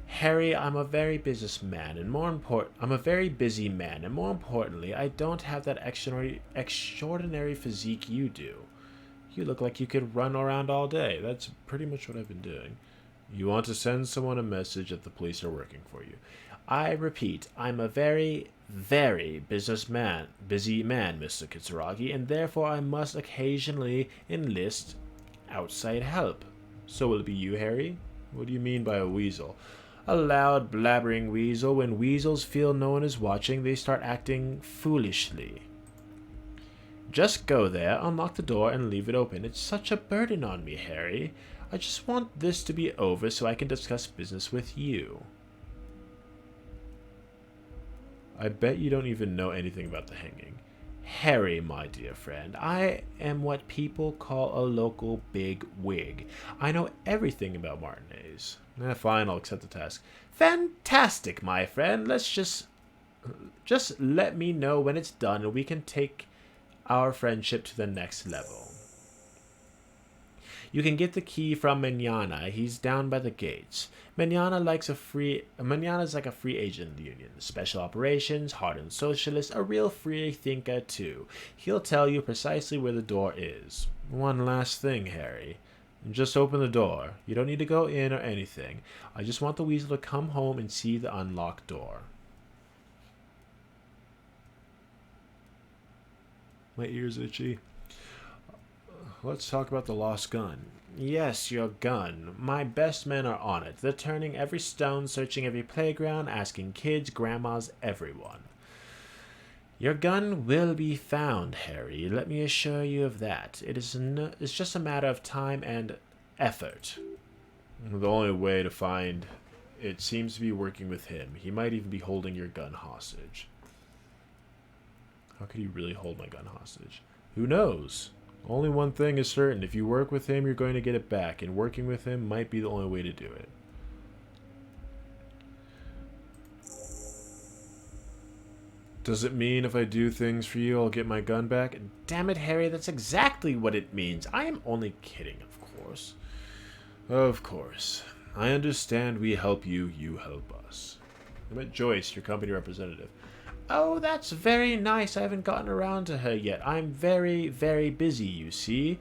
Harry, I'm a very busy man, and more importantly, I don't have that extraordinary physique you do. You look like you could run around all day. That's pretty much what I've been doing. You want to send someone a message that the police are working for you. I repeat, I'm a very, very busy man, Mr. Kitsuragi, and therefore I must occasionally enlist outside help. So will it be you, Harry? What do you mean by a weasel? A loud, blabbering weasel. When weasels feel no one is watching, they start acting foolishly. Just go there, unlock the door, and leave it open. It's such a burden on me, Harry. I just want this to be over so I can discuss business with you. I bet you don't even know anything about the hanging. Harry, my dear friend, I am what people call a local big wig. I know everything about Martinez. Fine, I'll accept the task. Fantastic, my friend. Let's just let me know when it's done and we can take our friendship to the next level. You can get the key from Manana. He's down by the gates. Manana's like a free agent in the Union. Special operations, hardened socialist, a real free thinker too. He'll tell you precisely where the door is. One last thing, Harry. Just open the door. You don't need to go in or anything. I just want the weasel to come home and see the unlocked door. My ear's itchy. Let's talk about the lost gun. Yes, your gun. My best men are on it. They're turning every stone, searching every playground, asking kids, grandmas, everyone. Your gun will be found, Harry. Let me assure you of that. It's just a matter of time and effort. The only way to find it seems to be working with him. He might even be holding your gun hostage. How could he really hold my gun hostage? Who knows? Only one thing is certain. If you work with him, you're going to get it back. And working with him might be the only way to do it. Does it mean if I do things for you, I'll get my gun back? Damn it, Harry, that's exactly what it means. I am only kidding, of course. Of course. I understand we help you, you help us. I met Joyce, your company representative. Oh, that's very nice. I haven't gotten around to her yet. I'm very, very busy, you see.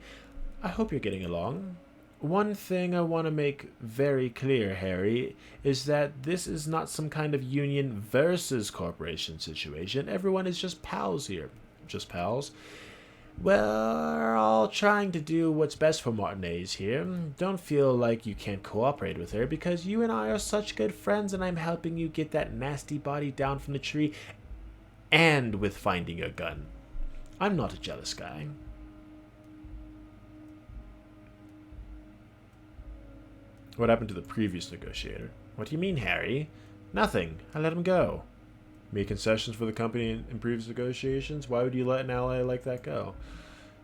I hope you're getting along. One thing I want to make very clear, Harry, is that this is not some kind of union versus corporation situation. Everyone is just pals here. Just pals? We're all trying to do what's best for Martinez here. Don't feel like you can't cooperate with her because you and I are such good friends and I'm helping you get that nasty body down from the tree and with finding your gun. I'm not a jealous guy. What happened to the previous negotiator? What do you mean, Harry? Nothing. I let him go. Made concessions for the company in previous negotiations? Why would you let an ally like that go?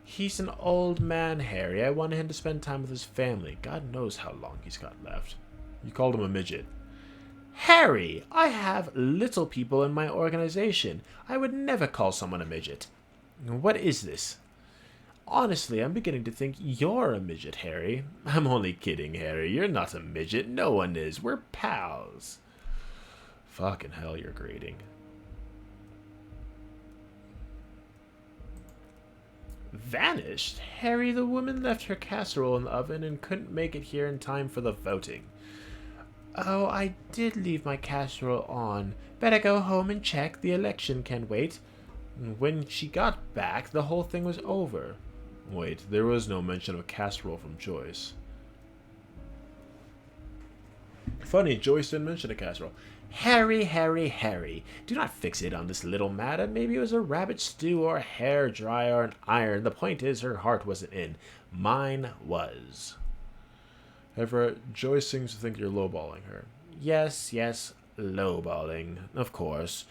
He's an old man, Harry. I wanted him to spend time with his family. God knows how long he's got left. You called him a midget. Harry! I have little people in my organization. I would never call someone a midget. What is this? Honestly, I'm beginning to think you're a midget, Harry. I'm only kidding, Harry. You're not a midget. No one is. We're pals. Fucking hell, you're grating. Vanished? Harry, the woman left her casserole in the oven and couldn't make it here in time for the voting. Oh, I did leave my casserole on. Better go home and check. The election can wait. When she got back, the whole thing was over. Wait, there was no mention of a casserole from Joyce. Funny, Joyce didn't mention a casserole. Harry, Harry, Harry, do not fixate on this little matter. Maybe it was a rabbit stew or a hair dryer or an iron. The point is, her heart wasn't in. Mine was. However, Joyce seems to think you're lowballing her. Yes, lowballing, of course.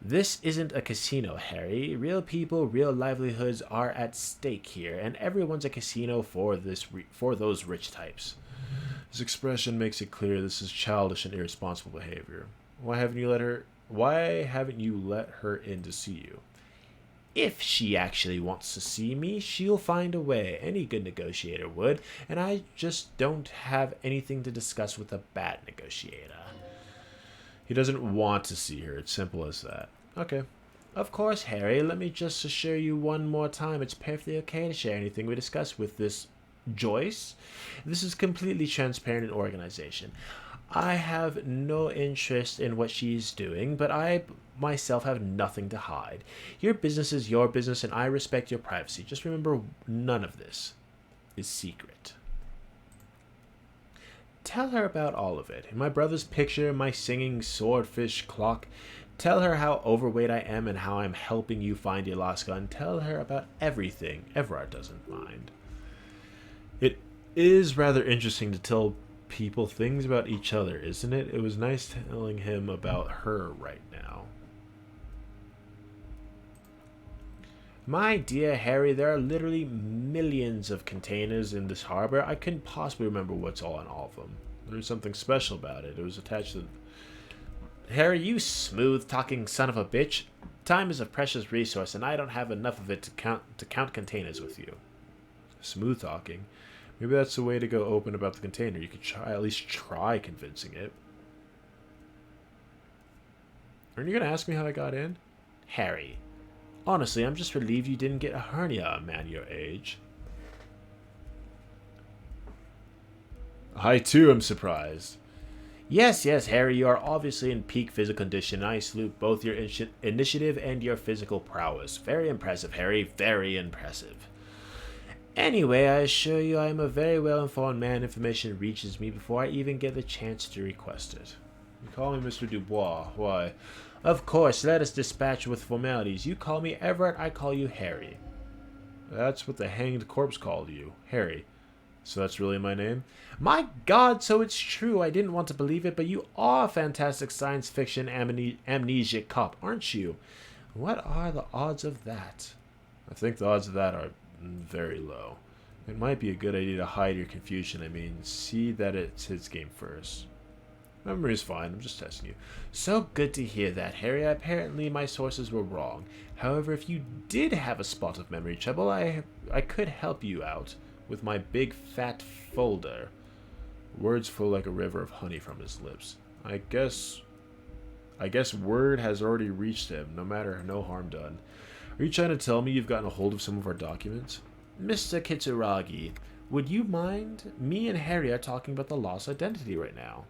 This isn't a casino, Harry. Real people, real livelihoods are at stake here, and everyone's a casino for those rich types. This expression makes it clear this is childish and irresponsible behavior. Why haven't you let her in to see you? If she actually wants to see me, she'll find a way. Any good negotiator would, and I just don't have anything to discuss with a bad negotiator. He doesn't want to see her. It's simple as that. Okay. Of course, Harry. Let me just assure you one more time. It's perfectly okay to share anything we discuss with this Joyce. This is completely transparent in organization. I have no interest in what she's doing, but I myself have nothing to hide. Your business is your business, and I respect your privacy. Just remember, none of this is secret. Tell her about all of it. My brother's picture, my singing swordfish clock. Tell her how overweight I am and how I'm helping you find your lost gun. Tell her about everything. Everard doesn't mind. It is rather interesting to tell people things about each other, isn't it? It was nice telling him about her right now. My dear Harry, there are literally millions of containers in this harbor. I couldn't possibly remember what's all in all of them. There's something special about it. It was attached to... Harry, you smooth-talking son of a bitch. Time is a precious resource, and I don't have enough of it to count containers with you. Smooth-talking? Maybe that's the way to go open about the container. You could at least try convincing it. Aren't you going to ask me how I got in? Harry, honestly, I'm just relieved you didn't get a hernia, a man your age. I, too, am surprised. Yes, Harry, you are obviously in peak physical condition, and I salute both your initiative and your physical prowess. Very impressive, Harry, very impressive. Anyway, I assure you I am a very well-informed man. Information reaches me before I even get the chance to request it. You call me Mr. Dubois. Why? Of course, let us dispatch with formalities. You call me Everett, I call you Harry. That's what the hanged corpse called you, Harry. So that's really my name? My God, so it's true. I didn't want to believe it, but you are a fantastic science fiction amnesiac cop, aren't you? What are the odds of that? I think the odds of that are very low. It might be a good idea to hide your confusion. I mean, see that it's his game first. Memory's fine. I'm just testing you. So good to hear that, Harry. Apparently my sources were wrong. However, if you did have a spot of memory trouble, I could help you out with my big fat folder. Words flow like a river of honey from his lips. I guess word has already reached him, no harm done. Are you trying to tell me you've gotten a hold of some of our documents? Mr. Kitsuragi, would you mind? Me and Harry are talking about the lost identity right now.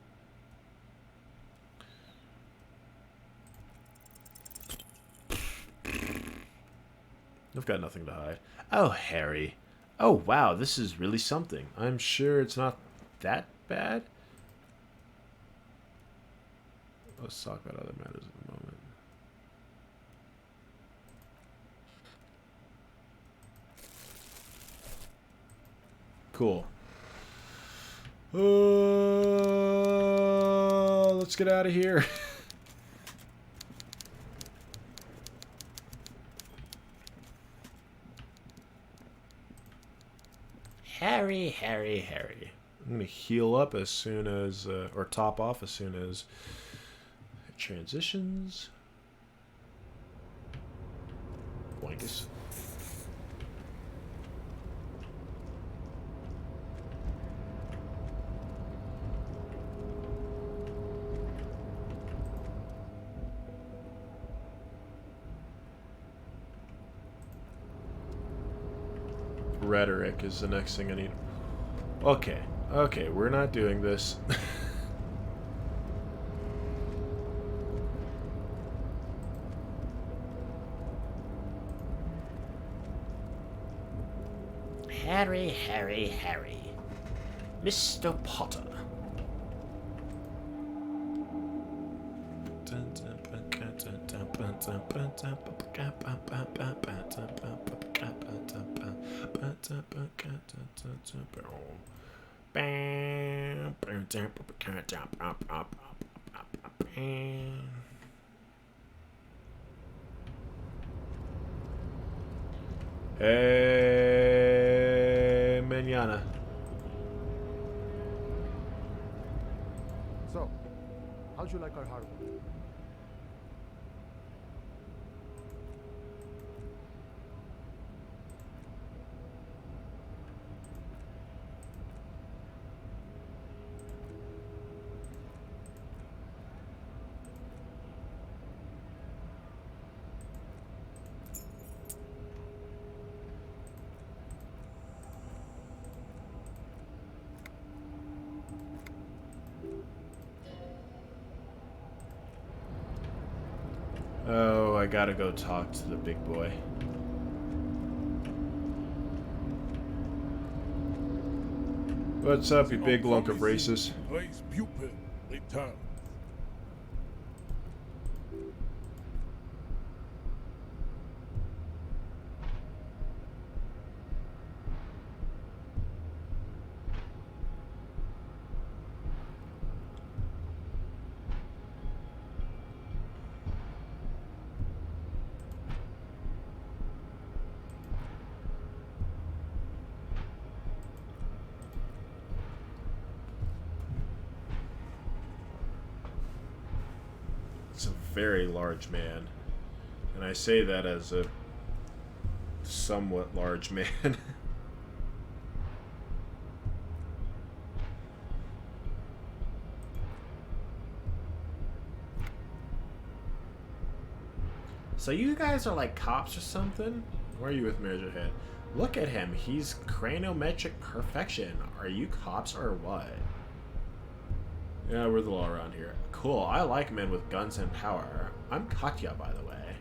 I've got nothing to hide. Oh, Harry. Oh, wow, this is really something. I'm sure it's not that bad. Let's talk about other matters in a moment. Cool. Let's get out of here. Harry. I'm gonna heal up as soon as, or top off as soon as it transitions. Blankus. Rhetoric is the next thing I need. Okay, we're not doing this. Harry. Mr. Potter. Hey, manana. So, how'd you like our hardware? Oh, I gotta go talk to the big boy. What's up, you big lunk of races? Place pupil return. It's a very large man. And I say that as a somewhat large man. So you guys are like cops or something? Why are you with Measurehead? Look at him. He's cranometric perfection. Are you cops or what? Yeah, we're the law around here. Cool. I like men with guns and power. I'm Katya, by the way.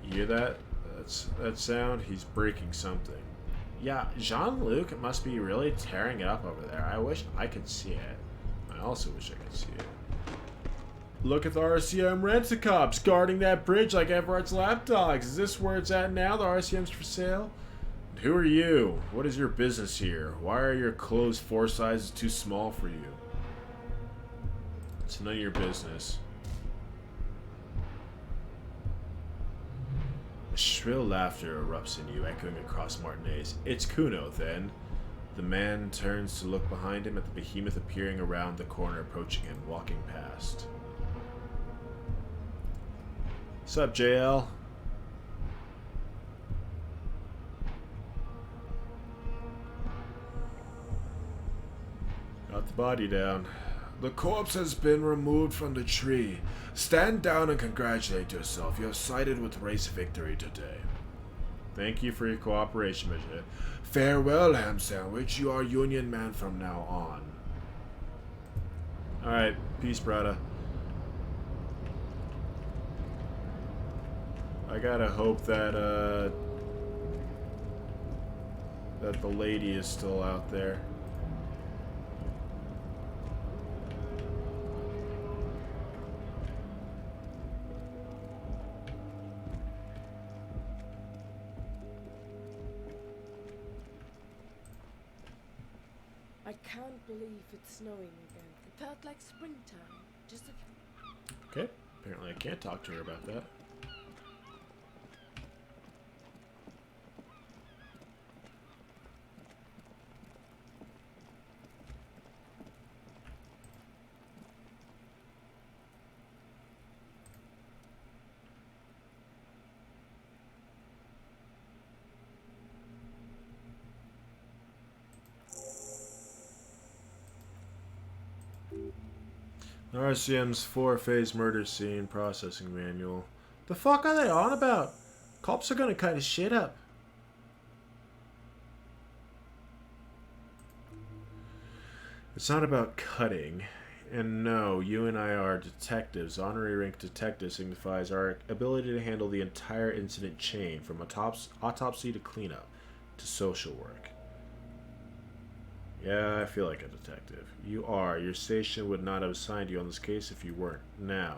You hear that? That sound? He's breaking something. Yeah, Jean-Luc must be really tearing it up over there. I wish I could see it. I also wish I could see it. Look at the RCM rent-a-cops guarding that bridge like Everard's lapdogs. Is this where it's at now? The RCM's for sale? Who are you? What is your business here? Why are your clothes 4 sizes too small for you? It's none of your business. A shrill laughter erupts in you, echoing across Martinez. It's Kuno, then. The man turns to look behind him at the behemoth appearing around the corner, approaching him, walking past. What's up, JL? Got the body down. The corpse has been removed from the tree. Stand down and congratulate yourself. You have sided with race victory today. Thank you for your cooperation, Monsieur. Farewell, ham sandwich. You are Union man from now on. Alright, peace, brother. I gotta hope that, that the lady is still out there. I can't believe it's snowing again. It felt like springtime. Just a... Okay, apparently I can't talk to her about that. RCM's 4-phase murder scene processing manual. The fuck are they on about? Cops are gonna cut his shit up. It's not about cutting. And no, you and I are detectives. Honorary rank detective signifies our ability to handle the entire incident chain, from autopsy to cleanup to social work. Yeah, I feel like a detective. You are. Your station would not have assigned you on this case if you weren't. Now.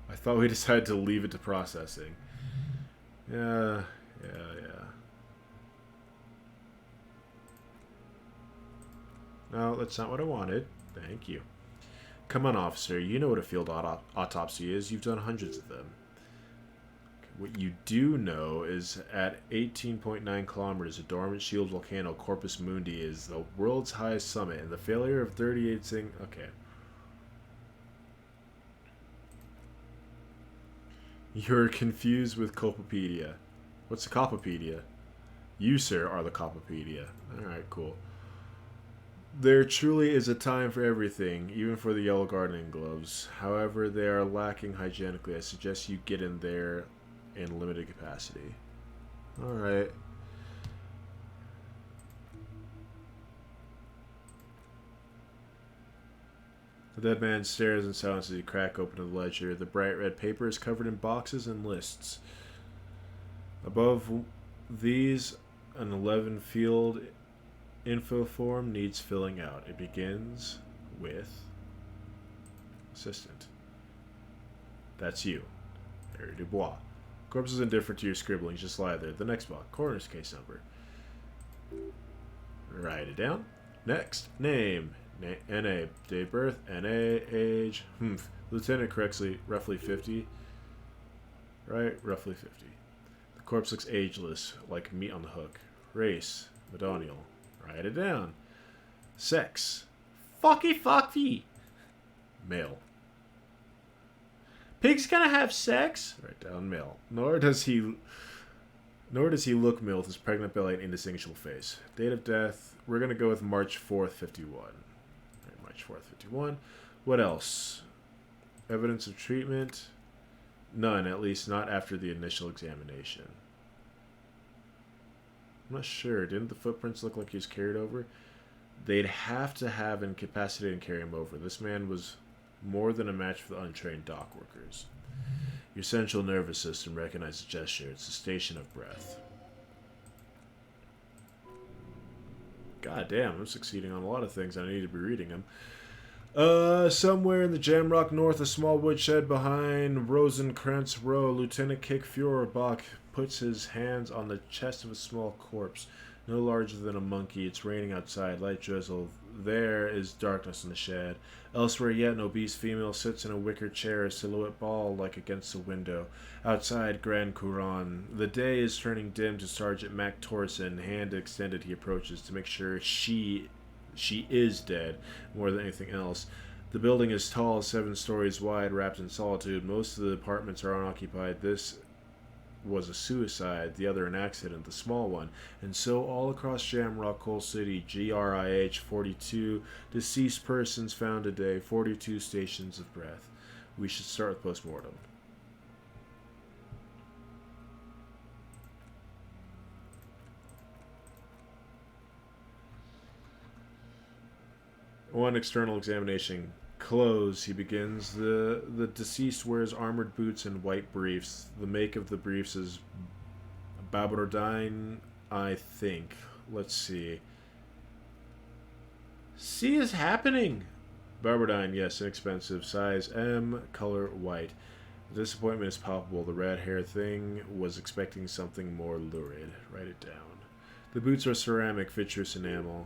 I thought we decided to leave it to processing. Yeah. No, that's not what I wanted. Thank you. Come on, officer. You know what a field autopsy is. You've done hundreds of them. What you do know is at 18.9 kilometers, a dormant shield volcano, Corpus Mundi, is the world's highest summit, and the failure of 38 sing... Okay. You're confused with Copopedia. What's a Copopedia? You, sir, are the Copopedia. Alright, cool. There truly is a time for everything, even for the yellow gardening gloves. However, they are lacking hygienically. I suggest you get in there in limited capacity. Alright. The dead man stares in silence as he cracks open the ledger. The bright red paper is covered in boxes and lists. Above these, an 11-field info form needs filling out. It begins with assistant. That's you, Harry Dubois. Corpse is indifferent to your scribbling. Just lie there. The next box. Coroner's case number. Write it down. Next. Name. N.A. Date of birth. N.A. Age. Lieutenant correctly. Roughly 50. Right? Roughly 50. The corpse looks ageless, like meat on the hook. Race. Madonial. Write it down. Sex. Fucky. Male. Pig's gonna have sex? Write down male. Nor does he look male with his pregnant belly and indistinguishable face. Date of death, we're gonna go with March 4th, 51. Right, March 4th, 51. What else? Evidence of treatment? None, at least not after the initial examination. I'm not sure. Didn't the footprints look like he was carried over? They'd have to have incapacitated and carry him over. This man was more than a match for the untrained dock workers. Your central nervous system recognizes gesture. It's a station of breath. God damn, I'm succeeding on a lot of things. I need to be reading them. Somewhere in the Jamrock North, a small woodshed behind Rosenkrantz Row, Lieutenant Kick Feuerbach puts his hands on the chest of a small corpse, no larger than a monkey. It's raining outside, light drizzle. There is darkness in the shed. Elsewhere yet, an obese female sits in a wicker chair, a silhouette ball-like against the window. Outside, Grand Couronne. The day is turning dim to Sergeant Mac Torson. Hand extended, he approaches to make sure she is dead, more than anything else. The building is tall, 7 stories wide, wrapped in solitude. Most of the apartments are unoccupied. This was a suicide, the other an accident, the small one. And so all across Shamrock Coal City, GRIH 42, deceased persons found today, 42 stations of breath. We should start with postmortem. One external examination clothes. He begins. The deceased wears armored boots and white briefs. The make of the briefs is Babardine, I think. Let's see. C is happening. Babardine, yes, inexpensive. Size M, color white. The disappointment is palpable. The red hair thing was expecting something more lurid. Write it down. The boots are ceramic, vitreous enamel.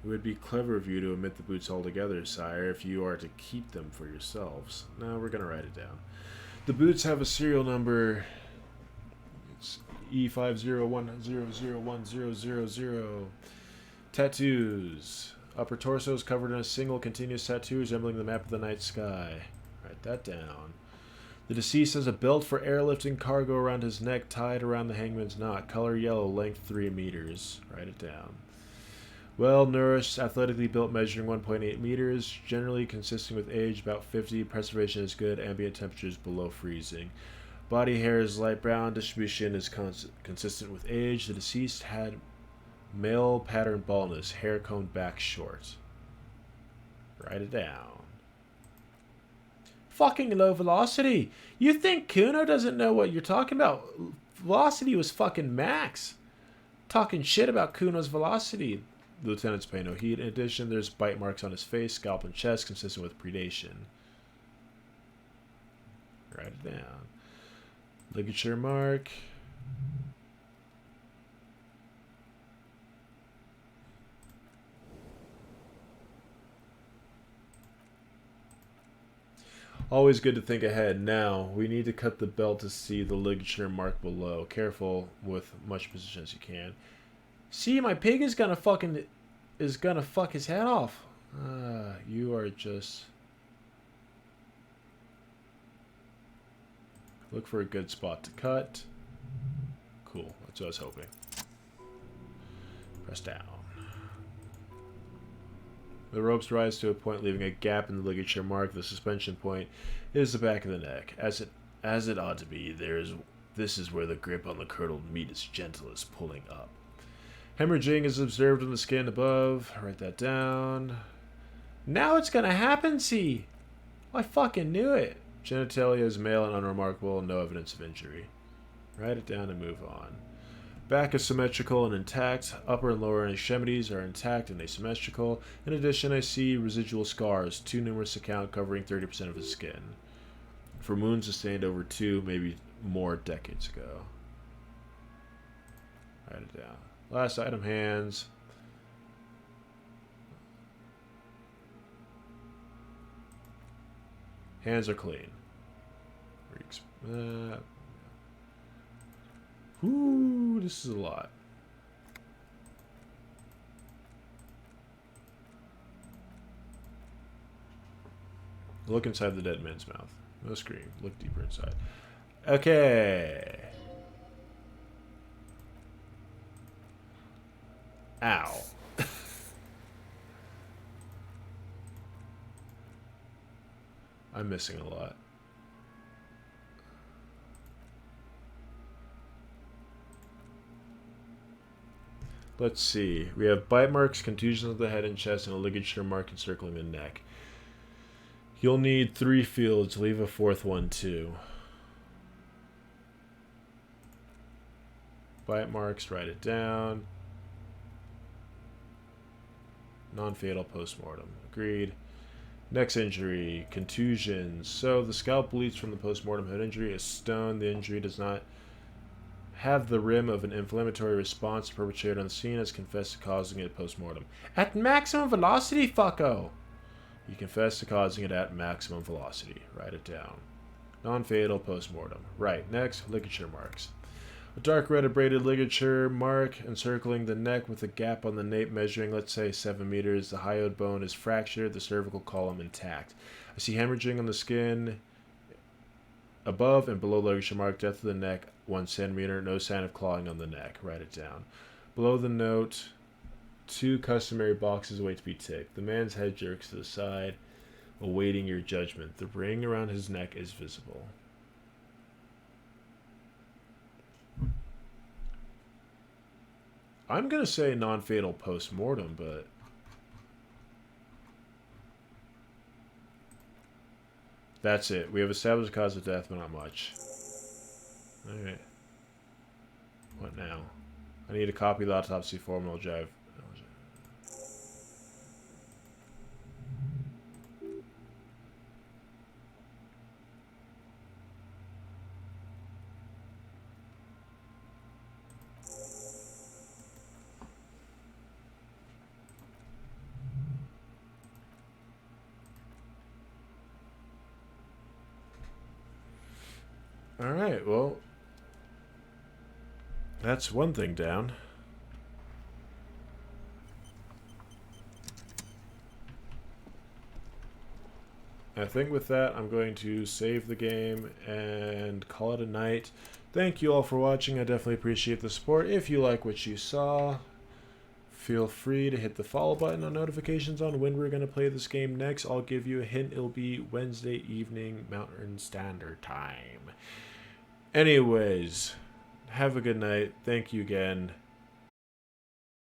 It would be clever of you to omit the boots altogether, sire, if you are to keep them for yourselves. No, we're going to write it down. The boots have a serial number. It's E50100100. Tattoos. Upper torso is covered in a single continuous tattoo resembling the map of the night sky. Write that down. The deceased has a belt for airlifting cargo around his neck tied around the hangman's knot. Color yellow, length 3 meters. Write it down. Well-nourished, athletically built, measuring 1.8 meters, generally consistent with age about 50. Preservation is good, ambient temperatures below freezing. Body hair is light brown, distribution is consistent with age. The deceased had male pattern baldness, hair combed back short. Write it down. Fucking low velocity! You think Kuno doesn't know what you're talking about? Velocity was fucking max. Talking shit about Kuno's velocity. The lieutenants pay no heed. In addition, there's bite marks on his face, scalp, and chest, consistent with predation. Write it down. Ligature mark. Always good to think ahead. Now, we need to cut the belt to see the ligature mark below. Careful with much precision as you can. See, my pig is gonna fuck his head off. You are just... Look for a good spot to cut. Cool, that's what I was hoping. Press down. The ropes rise to a point, leaving a gap in the ligature mark. The suspension point is the back of the neck. As it ought to be, this is where the grip on the curdled meat is gentlest, pulling up. Hemorrhaging is observed on the skin above. Write that down. Now it's gonna happen, see? I fucking knew it. Genitalia is male and unremarkable, no evidence of injury. Write it down and move on. Back is symmetrical and intact. Upper and lower extremities are intact and asymmetrical. In addition, I see residual scars, too numerous to count, covering 30% of his skin. For wounds sustained over 2, maybe more decades ago. Write it down. Last item, hands. Hands are clean. Ooh, this is a lot. Look inside the dead man's mouth. No scream. Look deeper inside. Okay. Ow. I'm missing a lot. Let's see. We have bite marks, contusions of the head and chest, and a ligature mark encircling the neck. You'll need 3 fields. Leave a 4th one too. Bite marks, write it down. Non-fatal postmortem. Agreed. Next injury, contusions. So the scalp bleeds from the postmortem head injury. A stone. The injury does not have the rim of an inflammatory response. The perpetrator on the scene has confessed to causing it postmortem. At maximum velocity, fucko! You confess to causing it at maximum velocity. Write it down. Non-fatal postmortem. Right. Next, ligature marks. A dark red abraded ligature mark encircling the neck with a gap on the nape measuring, let's say, 7 meters. The hyoid bone is fractured, the cervical column intact. I see hemorrhaging on the skin Above and below leg should mark depth of the neck 1 centimeter. No sign of clawing on the neck. Write it down. Below the note, 2 customary boxes await to be ticked. The man's head jerks to the side, awaiting your judgment. The ring around his neck is visible. I'm going to say non-fatal post-mortem, but... That's it. We have established the cause of death, but not much. Alright. What now? I need a copy of the autopsy form and I'll drive. Alright, well, that's one thing down. I think with that, I'm going to save the game and call it a night. Thank you all for watching. I definitely appreciate the support. If you like what you saw, feel free to hit the follow button on notifications on when we're going to play this game next. I'll give you a hint. It'll be Wednesday evening Mountain Standard Time. Anyways, have a good night. Thank you again.